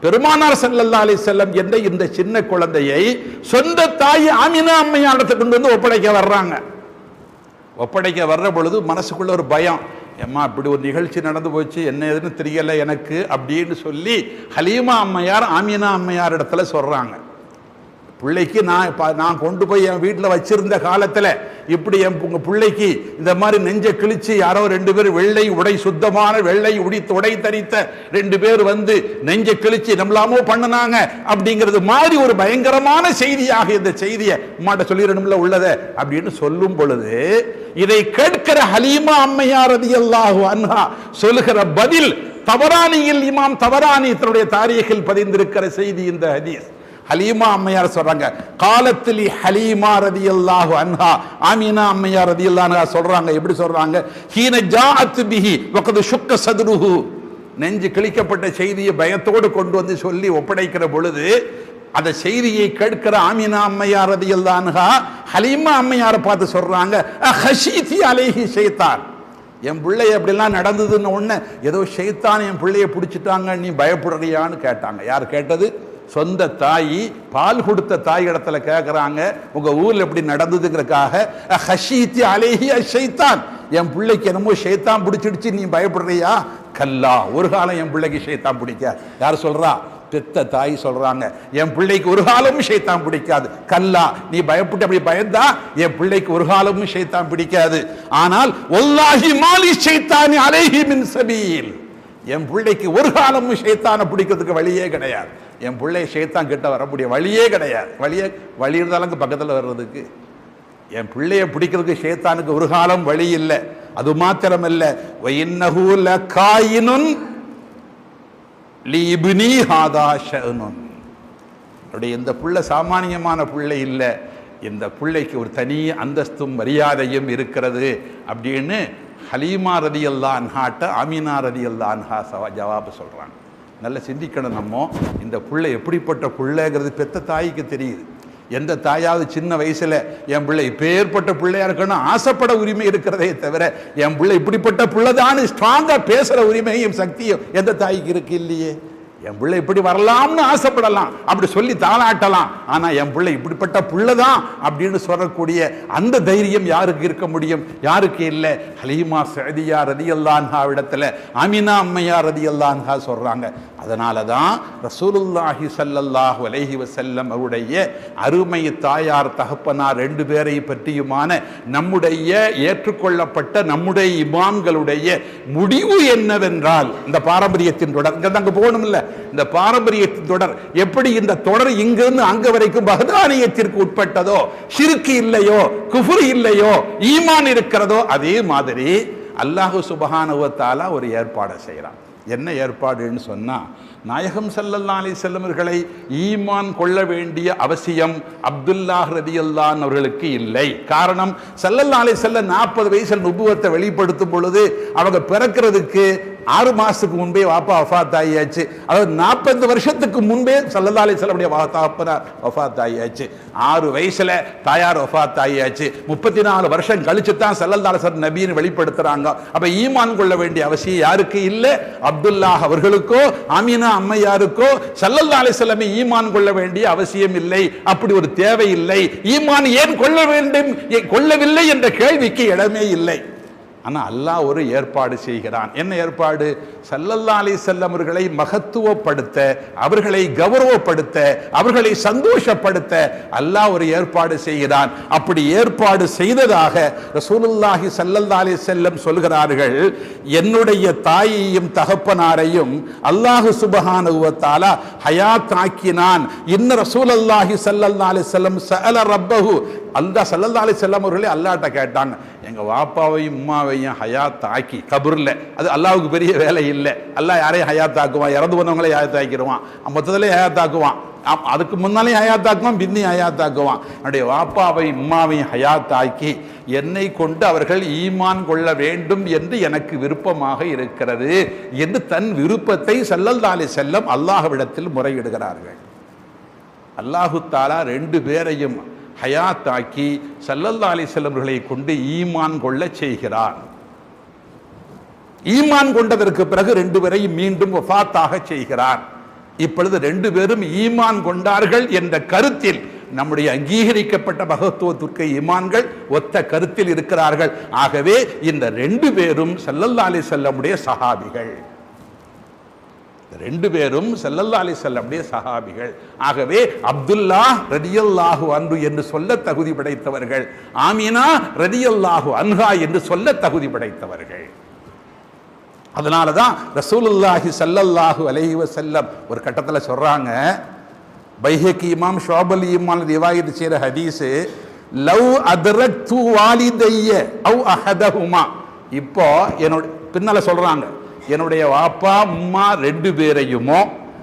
பெருமானார் ஸல்லல்லாஹு அலைஹி வஸல்லம் என்ற இந்த சின்ன குழந்தையை சொந்த தாய் ஆமினா அம்மையாரிடத்தை கொண்டு வந்து ஒப்படைக்க வர்றாங்க. ஒப்படைக்க வர்ற பொழுது மனசுக்குள்ள ஒரு பயம், ஏம்மா இப்படி ஒரு நிகழ்ச்சி நடந்து போச்சு, என்ன எதுன்னு தெரியல எனக்கு அப்படின்னு சொல்லி ஹலீமா அம்மையார் ஆமினா அம்மையார் இடத்துல சொல்றாங்க, பிள்ளைக்கு நான் கொண்டு போய் என் வீட்டில் வச்சிருந்த காலத்தில் இப்படி உங்க பிள்ளைக்கு இந்த மாதிரி நெஞ்ச கிழிச்சு யாரோ 2 பேர் வெள்ளை உடை, சுத்தமான வெள்ளை உடை தரித்த 2 பேர் வந்து நெஞ்ச கிழிச்சு நம்மளாமோ பண்ணினாங்க அப்படிங்கிறது மாதிரி ஒரு பயங்கரமான செய்தியாக இந்த செய்தியை அம்மாட்ட சொல்லிடணும்ல உள்ளத அப்படின்னு சொல்லும் பொழுது, இதை கேட்கிற ஹலீமா அம்மையார் ரலியல்லாஹு அன்ஹா சொல்லுகிற பதில் தபரானியில், இமாம் தபரானி தன்னுடைய தாரீகில் பதிந்திருக்கிற செய்தி இந்த ஹதீஸ். ஹலீமா அம்மையார் சொல்றாங்க, காலத்திலி ஹலீமா ரலியல்லாஹு அன்ஹா, ஆமினா அம்மையார் ரலியல்லாஹு அன்ஹா சொல்றாங்க, எப்படி சொல்றாங்க, ஹீன ஜாஅத் பிஹி வகத் ஷுக்க சத்ருஹு, நெஞ்சு கிழிக்கப்பட்ட செய்தியை பயத்தோடு கொண்டு வந்து சொல்லி ஒப்படைக்கிற பொழுது அந்த செய்தியை கேட்கிற ஆமினா அம்மையார் ரலியல்லாஹு அன்ஹா ஹலீமா அம்மையாரை பார்த்து சொல்றாங்க, ஹஷீதி அலைஹி ஷைத்தான், என் பிள்ளை அப்படிலாம் நடந்ததுன்னு ஒண்ணு, ஏதோ ஷைத்தான் என் பிள்ளையை பிடிச்சிட்டாங்க, நீ பயப்படுறியான்னு கேட்டாங்க. யார் கேட்டது? சொந்த தாய், பால் கொடுத்த தாய் இடத்துல கேட்கிறாங்க, உங்க ஊர்ல எப்படி நடந்ததுங்கிறதுக்காக, ஹஷீதி அலைஹி ஷைத்தான், என் பிள்ளைக்கு என்னமோ ஷைத்தான் பிடிச்சிடுச்சு, நீ பயப்படுறியா? கல்லா, ஒரு காலம் என் பிள்ளைக்கு ஷைத்தான் பிடிக்க. யார் சொல்றா? பெத்த தாய் சொல்றாங்க, என் பிள்ளைக்கு ஒரு காலமும் ஷைத்தான் பிடிக்காது. கல்லா, நீ பயப்பட்டு அப்படி பயந்தா என் பிள்ளைக்கு ஒரு காலமும் ஷைத்தான் பிடிக்காது. ஆனால் வல்லாஹி மாலி ஷைத்தானி அலைஹி மின் சபீல், என் பிள்ளைக்கு ஒரு காலமும் ஷைத்தானை பிடிக்கிறதுக்கு வழியே கிடையாது. என் பிள்ளை ஷைத்தான் கிட்ட வரக்கூடிய வழியே கிடையாது. வழி இருந்தாலும் பக்கத்தில் வர்றதுக்கு என் பிள்ளைய பிடிக்கிறதுக்கு ஷைத்தானுக்கு ஒரு காலம் வழி இல்லை. அது மாத்திரமல்ல, வஇன்னஹு லகாயினுன் லிஇப்னி ஹாதா ஷஅனுன். இந்த பிள்ளை சாமானியமான பிள்ளை இல்லை, இந்த பிள்ளைக்கு ஒரு தனி அந்தஸ்தும் மரியாதையும் இருக்கிறது அப்படின்னு ஹலீமா ரலியல்லாஹு அன்ஹாட்ட ஆமினா ரலியல்லாஹு அன்ஹா ஜவாபு சொல்றாங்க. நல்லா சிந்திக்கணும். நம்ம இந்த பிள்ளை எப்படிப்பட்ட பிள்ளைங்கிறது பெத்த தாய்க்கு தெரியுது. எந்த தாயாவது சின்ன வயசுல என் பிள்ளை இப்பேற்பட்ட பிள்ளையா இருக்கணும் ஆசைப்பட உரிமை இருக்கிறதே தவிர என் பிள்ளை இப்படிப்பட்ட பிள்ளைதான் ஸ்ட்ராங்கா பேசுற உரிமையும் சக்தியும் எந்த தாய்க்கு இருக்கு? இல்லையே. என் பிள்ளை இப்படி வரலாம்னு ஆசைப்படலாம், அப்படி சொல்லி தாளாட்டலாம். ஆனா என் பிள்ளை இப்படிப்பட்ட பிள்ளைதான் அப்படின்னு சொல்லக்கூடிய அந்த தைரியம் யாருக்கு இருக்க முடியும்? யாருக்கு இல்லை? ஹலீமா சஅதியா ரலியல்லாஹு அன்ஹா இடத்துல ஆமினா அம்மையா ரலியல்லாஹு அன்ஹா சொல்றாங்க. அதனாலதான் ரசூலுல்லாஹி ஸல்லல்லாஹு அலைஹி வஸல்லம் அவருடைய அருமை தாயார் தகப்பனார் ரெண்டு பேரை பற்றியுமான நம்முடைய ஏற்றுக்கொள்ளப்பட்ட நம்முடைய இமாம்களுடைய முடிவு என்னவென்றால், இந்த பாரம்பரியத்தின் தொடர் அங்க போகணும் இல்ல, இந்த பாரம்பரியத்தின் தொடர் எப்படி இந்த தொடர் இங்கிருந்து அங்க வரைக்கும் பகதானியத்திற்கு உட்பட்டதோ, ஷிர்க் இல்லையோ, குஃப்ர் இல்லையோ, ஈமான் இருக்கிறதோ, அதே மாதிரி அல்லாஹு சுப்ஹானஹு வ தஆலா ஒரு ஏற்பாடு செய்கிறான். என்ன ஏற்பாடுன்னு சொன்னா, நாயகம் ஸல்லல்லாஹு அலைஹி வஸல்லம் அவர்களை ஈமான் கொள்ள வேண்டிய அவசியம் அப்துல்லாஹ் ரலியல்லாஹு அன்ஹு அவர்களுக்கு இல்லை. காரணம், ஸல்லல்லாஹு அலைஹி வஸல்லம் 40 வயசில் நுபுவத்தை வெளிப்படுத்தும் பொழுது அவங்க பிறக்கிறதுக்கு 6 மாசத்துக்கு முன்பே வாப்பா வஃபாத் ஆகியாச்சு. அதாவது 40 வருஷத்துக்கு முன்பே ஸல்லல்லாஹு அலைஹி வஸல்லம் வஃபாத் ஆகியாச்சு. 6 வயசுல தாயார் வஃபாத் ஆகியாச்சு. 34 வருஷம் கழிச்சு தான் ஸல்லல்லாஹு அலைஹி வஸல்லம் நபின்னு வெளிப்படுத்துறாங்க. அப்ப ஈமான் கொள்ள வேண்டிய அவசியம் யாருக்கு இல்லை? அப்துல்லாஹ் அவர்களுக்கோ ஆமினா அம்மையாருக்கோ ஸல்லல்லாஹு அலைஹி வஸல்லம் ஈமான் கொள்ள வேண்டிய அவசியம் இல்லை. அப்படி ஒரு தேவை இல்லை. ஈமான் ஏன் கொள்ள வேண்டும், கொள்ளவில்லை என்ற கேள்விக்கு இடமே இல்லை. ஆனா அல்லாஹ் ஒரு ஏற்பாடு செய்கிறான். என்ன ஏற்பாடு? ஸல்லல்லாஹு அலைஹி வஸல்லம் அவர்களை மகத்துவப்படுத்த, அவர்களை கௌரவப்படுத்த, அவர்களை சந்தோஷப்படுத்த அல்லாஹ் ஒரு ஏற்பாடு செய்கிறான். அப்படி ஏற்பாடு செய்ததாக ரசூலுல்லாஹி ஸல்லல்லாஹு அலைஹி வஸல்லம் சொல்கிறார்கள், என்னுடைய தாயையும் தகப்பனாரையும் அல்லாஹ் சுப்ஹானஹு வ தஆலா ஹயாத் ஆக்கினான். இன்ன ரசூலுல்லாஹி ஸல்லல்லாஹு அலைஹி வஸல்லம் ஸஅல ரப்பஹு, அல்லாஹ் ஸல்லல்லாஹு அலைஹி வஸல்லம் அவர்களே அல்லாஹ்ட்ட கேட்டாங்க, எங்க வாப்பாவையும் உம்மாவையும் ஹயாத் ஆக்கி கபர்ல, அது அல்லாஹ்வுக்கு பெரிய வேலை இல்லை. அல்லாஹ் யாரையும் ஹயாத் ஆக்குவான், இறந்து போனவங்களே ஹயாத் ஆக்கிடுவான், மொத்தத்திலே ஹயாத் ஆக்குவான், அதுக்கு முன்னாலே ஹயாத் ஆக்குவான், பின்னி ஹயாத் ஆக்குவான். என்னுடைய வாப்பாவையும் உம்மாவையும் ஹயாத் ஆக்கி என்னை கொண்டு அவர்கள் ஈமான் கொள்ள வேண்டும் என்று எனக்கு விருப்பமாக இருக்கிறது என்று தன் விருப்பத்தை ஸல்லல்லாஹு அலைஹி வஸல்லம் அல்லாஹ்விடத்தில் முறையிடுகிறார்கள். அல்லாஹு தஆலா ரெண்டு பேரையும் ஹயாத் ஆக்கி ஸல்லல்லாஹு அலைஹி வஸல்லம் அவர்களை கொண்டு ஈமான் கொள்ள செய்கிறார். ஈமான் கொண்டதற்கு பிறகு ரெண்டு பேரையும் மீண்டும் வஃபாத்தாக செய்கிறார். இப்பொழுது ரெண்டு பேரும் ஈமான் கொண்டார்கள் என்ற கருத்தில் நம்முடைய அங்கீகரிக்கப்பட்ட மகத்துவத்திற்கு ஈமான்கள் ஒத்த கருத்தில் இருக்கிறார்கள். ஆகவே இந்த ரெண்டு பேரும் ஸல்லல்லாஹு அலைஹி வஸல்லமுடைய சஹாபிகள். ரெண்டு பேரும் ஸல்லல்லாஹு அலைஹி வஸல்லமுடைய சஹாபிகள். ஆகவே அப்துல்லாஹ் ரலியல்லாஹு அன்ஹு என்று சொல்ல தகுதி படைத்தவர்கள், ஆமினா ரலியல்லாஹு அன்ஹா என்று சொல்ல தகுதி படைத்தவர்கள். அதனாலதான் ரசூலுல்லாஹி ஸல்லல்லாஹு அலைஹி வஸல்லம் ஒரு கட்டத்தில் சொல்றாங்க, பைஹகி இமாம் ஷுஅபல் ஈமான் ரிவாயத் செய்ற ஹதீஸ், லவ் அத்ரக்து வாலிதைய அவ் அஹதஹுமா. இப்போ என்னோட பின்னால சொல்றாங்க, என்னுடைய வாப்பா அம்மா ரெண்டு பேரையுமோ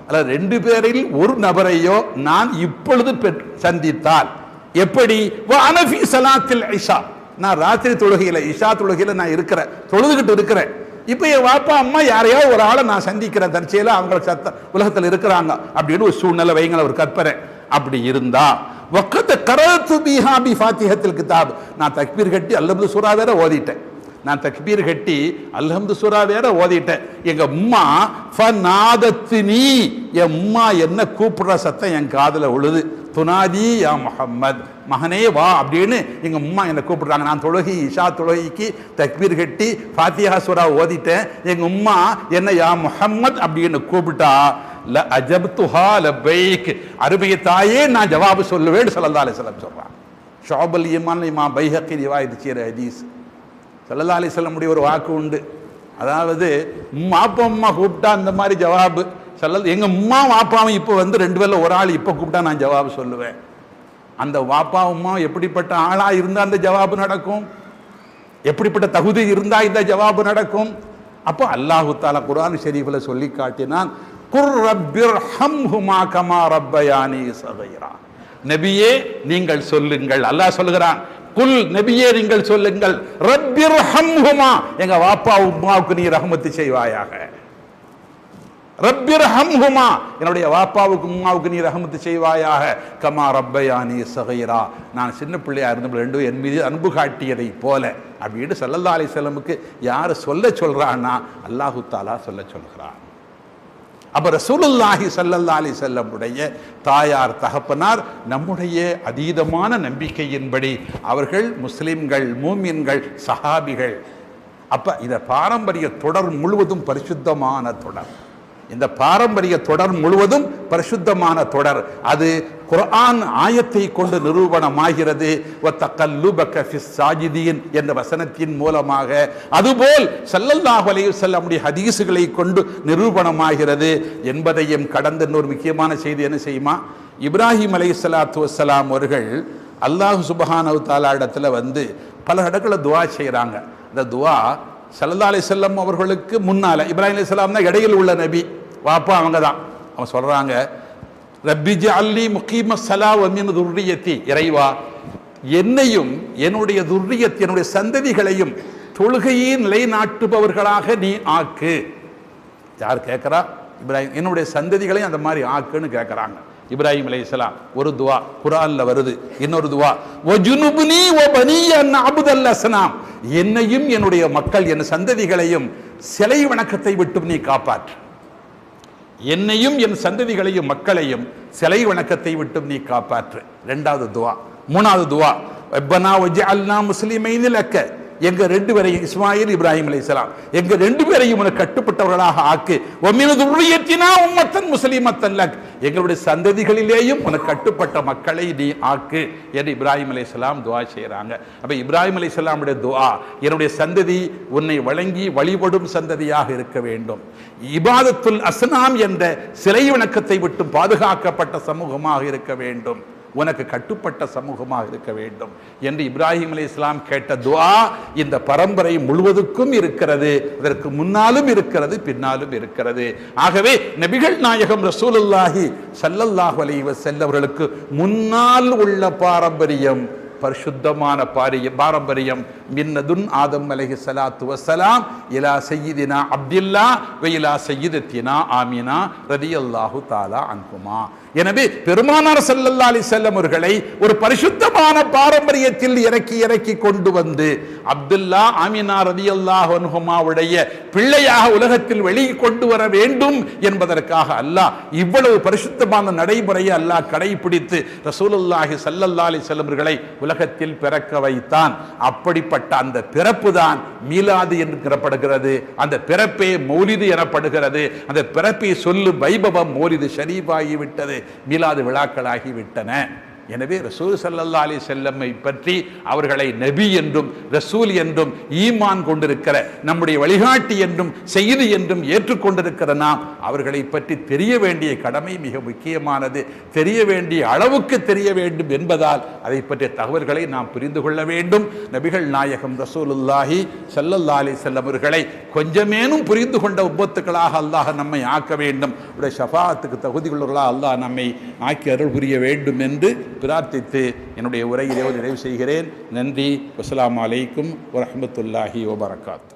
அல்லது ரெண்டு பேரில் ஒரு நபரையோ நான் இப்பொழுது சந்தித்தால் எப்படி? அனஃபி ஸலாத்தில் இஷா, நான் ராத்திரி தொழுகையில் இஷா தொழுகையில் நான் இருக்கிறேன், தொழுதுகிட்டு இருக்கிறேன். இப்போ என் வாப்பா அம்மா யாரையோ ஒரு ஆளை நான் சந்திக்கிறேன், தற்செயல அவங்க உலகத்தில் இருக்கிறாங்க அப்படின்னு ஒரு சூழ்நிலை வைங்கள, ஒரு கற்பனை. அப்படி இருந்தா வக்கத் கரத்து பிஹா பி ஃபாத்திஹத்துல் கிதாப், நான் தக்பீர் கட்டி அல்ஹம்து சூரா வேற ஓதிட்டேன், நான் தக்பீர் கட்டி அல்ஹம்து சூரா வேற ஓதிட்டேன். எங்க அம்மா ஃபநாதத்னி, என் அம்மா என்ன கூப்பிடுற சத்தம் என் காதுல உழுது, துனாதி யா முஹம்மத், மகனே வா அப்படின்னு எங்க அம்மா என்னை கூப்பிடுறாங்க. நான் தொழுகி இஷா தொழுகைக்கு தக்பீர் கட்டி ஃபாத்திஹா சூரா ஓதிட்டேன். எங்க அம்மா என்ன யா முஹம்மத் அப்படின்னு கூப்பிட்டா, ல அஜப்துஹா லபைக், அருமைய தாயே நான் ஜவாபு சொல்லுவேன் ஸல்லல்லாஹு அலைஹி வஸல்லம் சொல்றான். ஷுஅபுல் ஈமான் இமாம் பைஹகி ரிவாயத் செய்ற ஹதீஸ். ஸல்லல்லாஹு அலைஹி வஸல்லம் ஒரு வாக்கு உண்டு, அதாவது அப்பா அம்மா கூப்பிட்டா அந்த மாதிரி ஜவாபு சொல்லல. எங்க அம்மா வாப்பாவும் இப்போ வந்து 2 பேர்ல ஒரு ஆள் இப்போ கூப்பிட்டா நான் ஜவாபு சொல்லுவேன். அந்த வாப்பா அம்மா எப்படிப்பட்ட ஆளா இருந்தா அந்த ஜவாபு நடக்கும், எப்படிப்பட்ட தகுதி இருந்தா இந்த ஜவாபு நடக்கும். அப்போ அல்லாஹு தஆலா குர்ஆன் ஷரீஃப்ல சொல்லி காட்டினான், குர் ரப்பிர்ஹம்ஹுமா கமா ரப்பயானி ஸகீரா. நபியே நீங்கள் சொல்லுங்கள், அல்லாஹ் சொல்லுகிறான், குல் நபியே நீங்கள் சொல்லுங்கள், ரப்பிர்ஹம்ஹுமா எங்க வாப்பா உம்மாவுக்கு நீ ரஹ்மத்து செய்வாயாக. ரப்பிர்ஹம்ஹுமா என்னுடைய வாப்பாவுக்கு உம்மாவுக்கு நீ ரஹ்மத்து செய்வாயாக. கமா ரப்பயானி ஸகீரா நான் சின்ன பிள்ளையா இருந்த ரெண்டு என் மீது அன்பு காட்டியதை போல அப்படின்னு ஸல்லல்லாஹு அலைஹி வஸல்லமுக்கு யார் சொல்றான்னா அல்லாஹு தஆலா சொல்கிறான். அப்ப ரசூலுல்லாஹி ஸல்லல்லாஹு அலைஹி வஸல்லம் உடைய தாயார் தகப்பனார் நம்முடைய அதீதமான நம்பிக்கையின்படி அவர்கள் முஸ்லிம்கள், மூமின்கள், சஹாபிகள். அப்ப இந்த பாரம்பரிய தொடர் முழுவதும் பரிசுத்தமான தொடர். இந்த பாரம்பரிய தொடர் முழுவதும் பரிசுத்தமான தொடர். அது குர்ஆன் ஆயத்தை கொண்டு நிரூபணமாகிறது. வத்தகல்லுபக ஃபிஸ் சாஜிதீன் என்ற வசனத்தின் மூலமாக, அதுபோல் ஸல்லல்லாஹு அலைஹி வஸல்லம் ஹதீஸுகளை கொண்டு நிரூபணமாகிறது என்பதையும் கடந்த இன்னொரு முக்கியமான செய்தி என்ன செய்யுமா, இப்ராஹிம் அலைஹிஸ்ஸலாத்து வஸ்ஸலாம் அவர்கள் அல்லாஹ் சுப்ஹானஹு வ தஆலா இடத்துல வந்து பல இடங்களில் துஆ செய்கிறாங்க. அந்த துஆ ஸல்லல்லாஹு அலைஹி வஸல்லம் அவர்களுக்கு முன்னால இப்ராஹிம் அலைஹிஸ்ஸலாம் தான் இடையில் உள்ள நபி, வாப்பா அவங்க தான். அவங்க சொல்றாங்க, ரப்பி ஜஅல்லி முகீமஸ் ஸலா வ மின் துர்ரிய்யத்தி, இறைவா என்னையும் என்னுடைய துர்ரியத் என்னுடைய சந்ததிகளையும் தொழுகையை நிலைநாட்டுபவர்களாக நீ ஆக்கு. யார் கேட்கிறா? இப்ராஹிம். என்னுடைய சந்ததிகளையும் அந்த மாதிரி ஆக்குன்னு கேட்கிறாங்க இப்ராஹிம் அலைஹிஸ்ஸலாம். ஒரு துவா குர்ஆன்ல வருது. இன்னொரு துவா, வஜுனுப்னி வ பனிய அன் அபுதல் அஸ்னாம், என்னையும் என்னுடைய மக்கள் என் சந்ததிகளையும் சிலை வணக்கத்தை விட்டு நீ காப்பாற்று. என்னையும் என் சந்ததிகளையும் மக்களையும் சிலை வணக்கத்தை விட்டு நீ காப்பாற்று. இரண்டாவது துவா. மூணாவது துவா, ரப்பனா வஜஅல்னா முஸ்லிமைன் லக்க, எங்க 2 பேரையும் இஸ்மாயில் இப்ராஹிம் அலைஹிஸ்ஸலாம் எங்க 2 பேரையும் உனக்கு கட்டுப்பட்டவர்களாக ஆக்கு. வ மின் துர்ரியத்தினா உம்மத்தன் முஸ்லிமத்தன் லக், எங்களுடைய சந்ததிகளிலேயும் உனக்கு கட்டுப்பட்ட மக்களை நீ ஆக்கு என்று இப்ராஹிம் அலைஹிஸ்ஸலாம் துஆ செய்றாங்க. அப்ப இப்ராஹிம் அலைஹிஸ்ஸலாமுடைய துஆ, என்னுடைய சந்ததி உன்னை வழங்கி வழிபடும் சந்ததியாக இருக்க வேண்டும், இபாதத்துல் அஸ்னாம் என்ற சிலை வணக்கத்தை விட்டு பாதுகாக்கப்பட்ட சமூகமாக இருக்க வேண்டும், உனக்கு கட்டுப்பட்ட சமூகமாக இருக்க வேண்டும் என்று இப்ராஹிம் அலைஹிஸ்ஸலாம் கேட்ட துஆ இந்த பரம்பரை முழுவதுக்கும் இருக்கிறது. அதற்கு முன்னாலும் இருக்கிறது, பின்னாலும் இருக்கிறது. ஆகவே நபிகள் நாயகம் ரசூலுல்லாஹி ஸல்லல்லாஹு அலைஹி வஸல்லம் அவர்களுக்கு முன்னால் உள்ள பாரம்பரியம் பரிசுத்தமான பாரம்பரியம். மின்னதுன் ஆதம் அலைஹிஸ்ஸலாத்து வஸ்ஸலாம் இலா சய்யிதினா அப்துல்லா வ இலா சய்யிதத்தினா ஆமினா ரலியல்லாஹு தஆலா அன்ஹுமா. எனவே பெருமானார் ஸல்லல்லாஹு அலைஹி வஸல்லம் அவர்களை ஒரு பரிசுத்தமான பாரம்பரியத்தில் இறக்கி கொண்டு வந்து அப்துல்லா ஆமினா ரலியல்லாஹு அன்ஹுமாவுடைய பிள்ளையாக உலகத்தில் வெளியே கொண்டு வர வேண்டும் என்பதற்காக அல்லாஹ் இவ்வளவு பரிசுத்தமான நடைமுறையை அல்லாஹ் கடைபிடித்து ரசூலுல்லாஹி ஸல்லல்லாஹு அலைஹி வஸல்லம் அவர்களை உலகத்தில் பிறக்க வைத்தான். அப்படிப்பட்ட அந்த பிறப்பு தான் மீலாது என்கிறப்படுகிறது. அந்த பிறப்பே மௌலிது எனப்படுகிறது. அந்த பிறப்பை சொல்லும் வைபவம் மௌலிது ஷரீஃபாகிவிட்டது, மீலாது விழாக்களாகிவிட்டன. எனவே ரசூல் ஸல்லல்லாஹு அலைஹி வஸல்லம் பற்றி அவர்களை நபி என்றும் ரசூல் என்றும் ஈமான் கொண்டிருக்கிற நம்முடைய வழிகாட்டி என்றும் செய்தி என்றும் ஏற்றுக்கொண்டிருக்கிற நாம் அவர்களை பற்றி தெரிய வேண்டிய கடமை மிக முக்கியமானது. தெரிய வேண்டிய அளவுக்கு தெரிய வேண்டும் என்பதால் அதை பற்றிய தகவல்களை நாம் புரிந்து கொள்ள வேண்டும். நபிகள் நாயகம் ரசூலுல்லாஹி ஸல்லல்லாஹு அலைஹி வஸல்லம் அவர்களை கொஞ்சமேனும் புரிந்து கொண்ட உம்மத்துக்களாக அல்லாஹ் நம்மை ஆக்க வேண்டும். உடைய ஷஃபாஅத்துக்கு தகுதியுள்ளவர்களாக அல்லாஹ் நம்மை ஆக்கி அருள் புரிய வேண்டும் என்று பிரார்த்தித்து என்னுடைய உரையை நிறைவு செய்கிறேன். நன்றி. வஸ்ஸலாமு அலைக்கும் வரஹ்மத்துல்லாஹி வபரகாத்துஹு.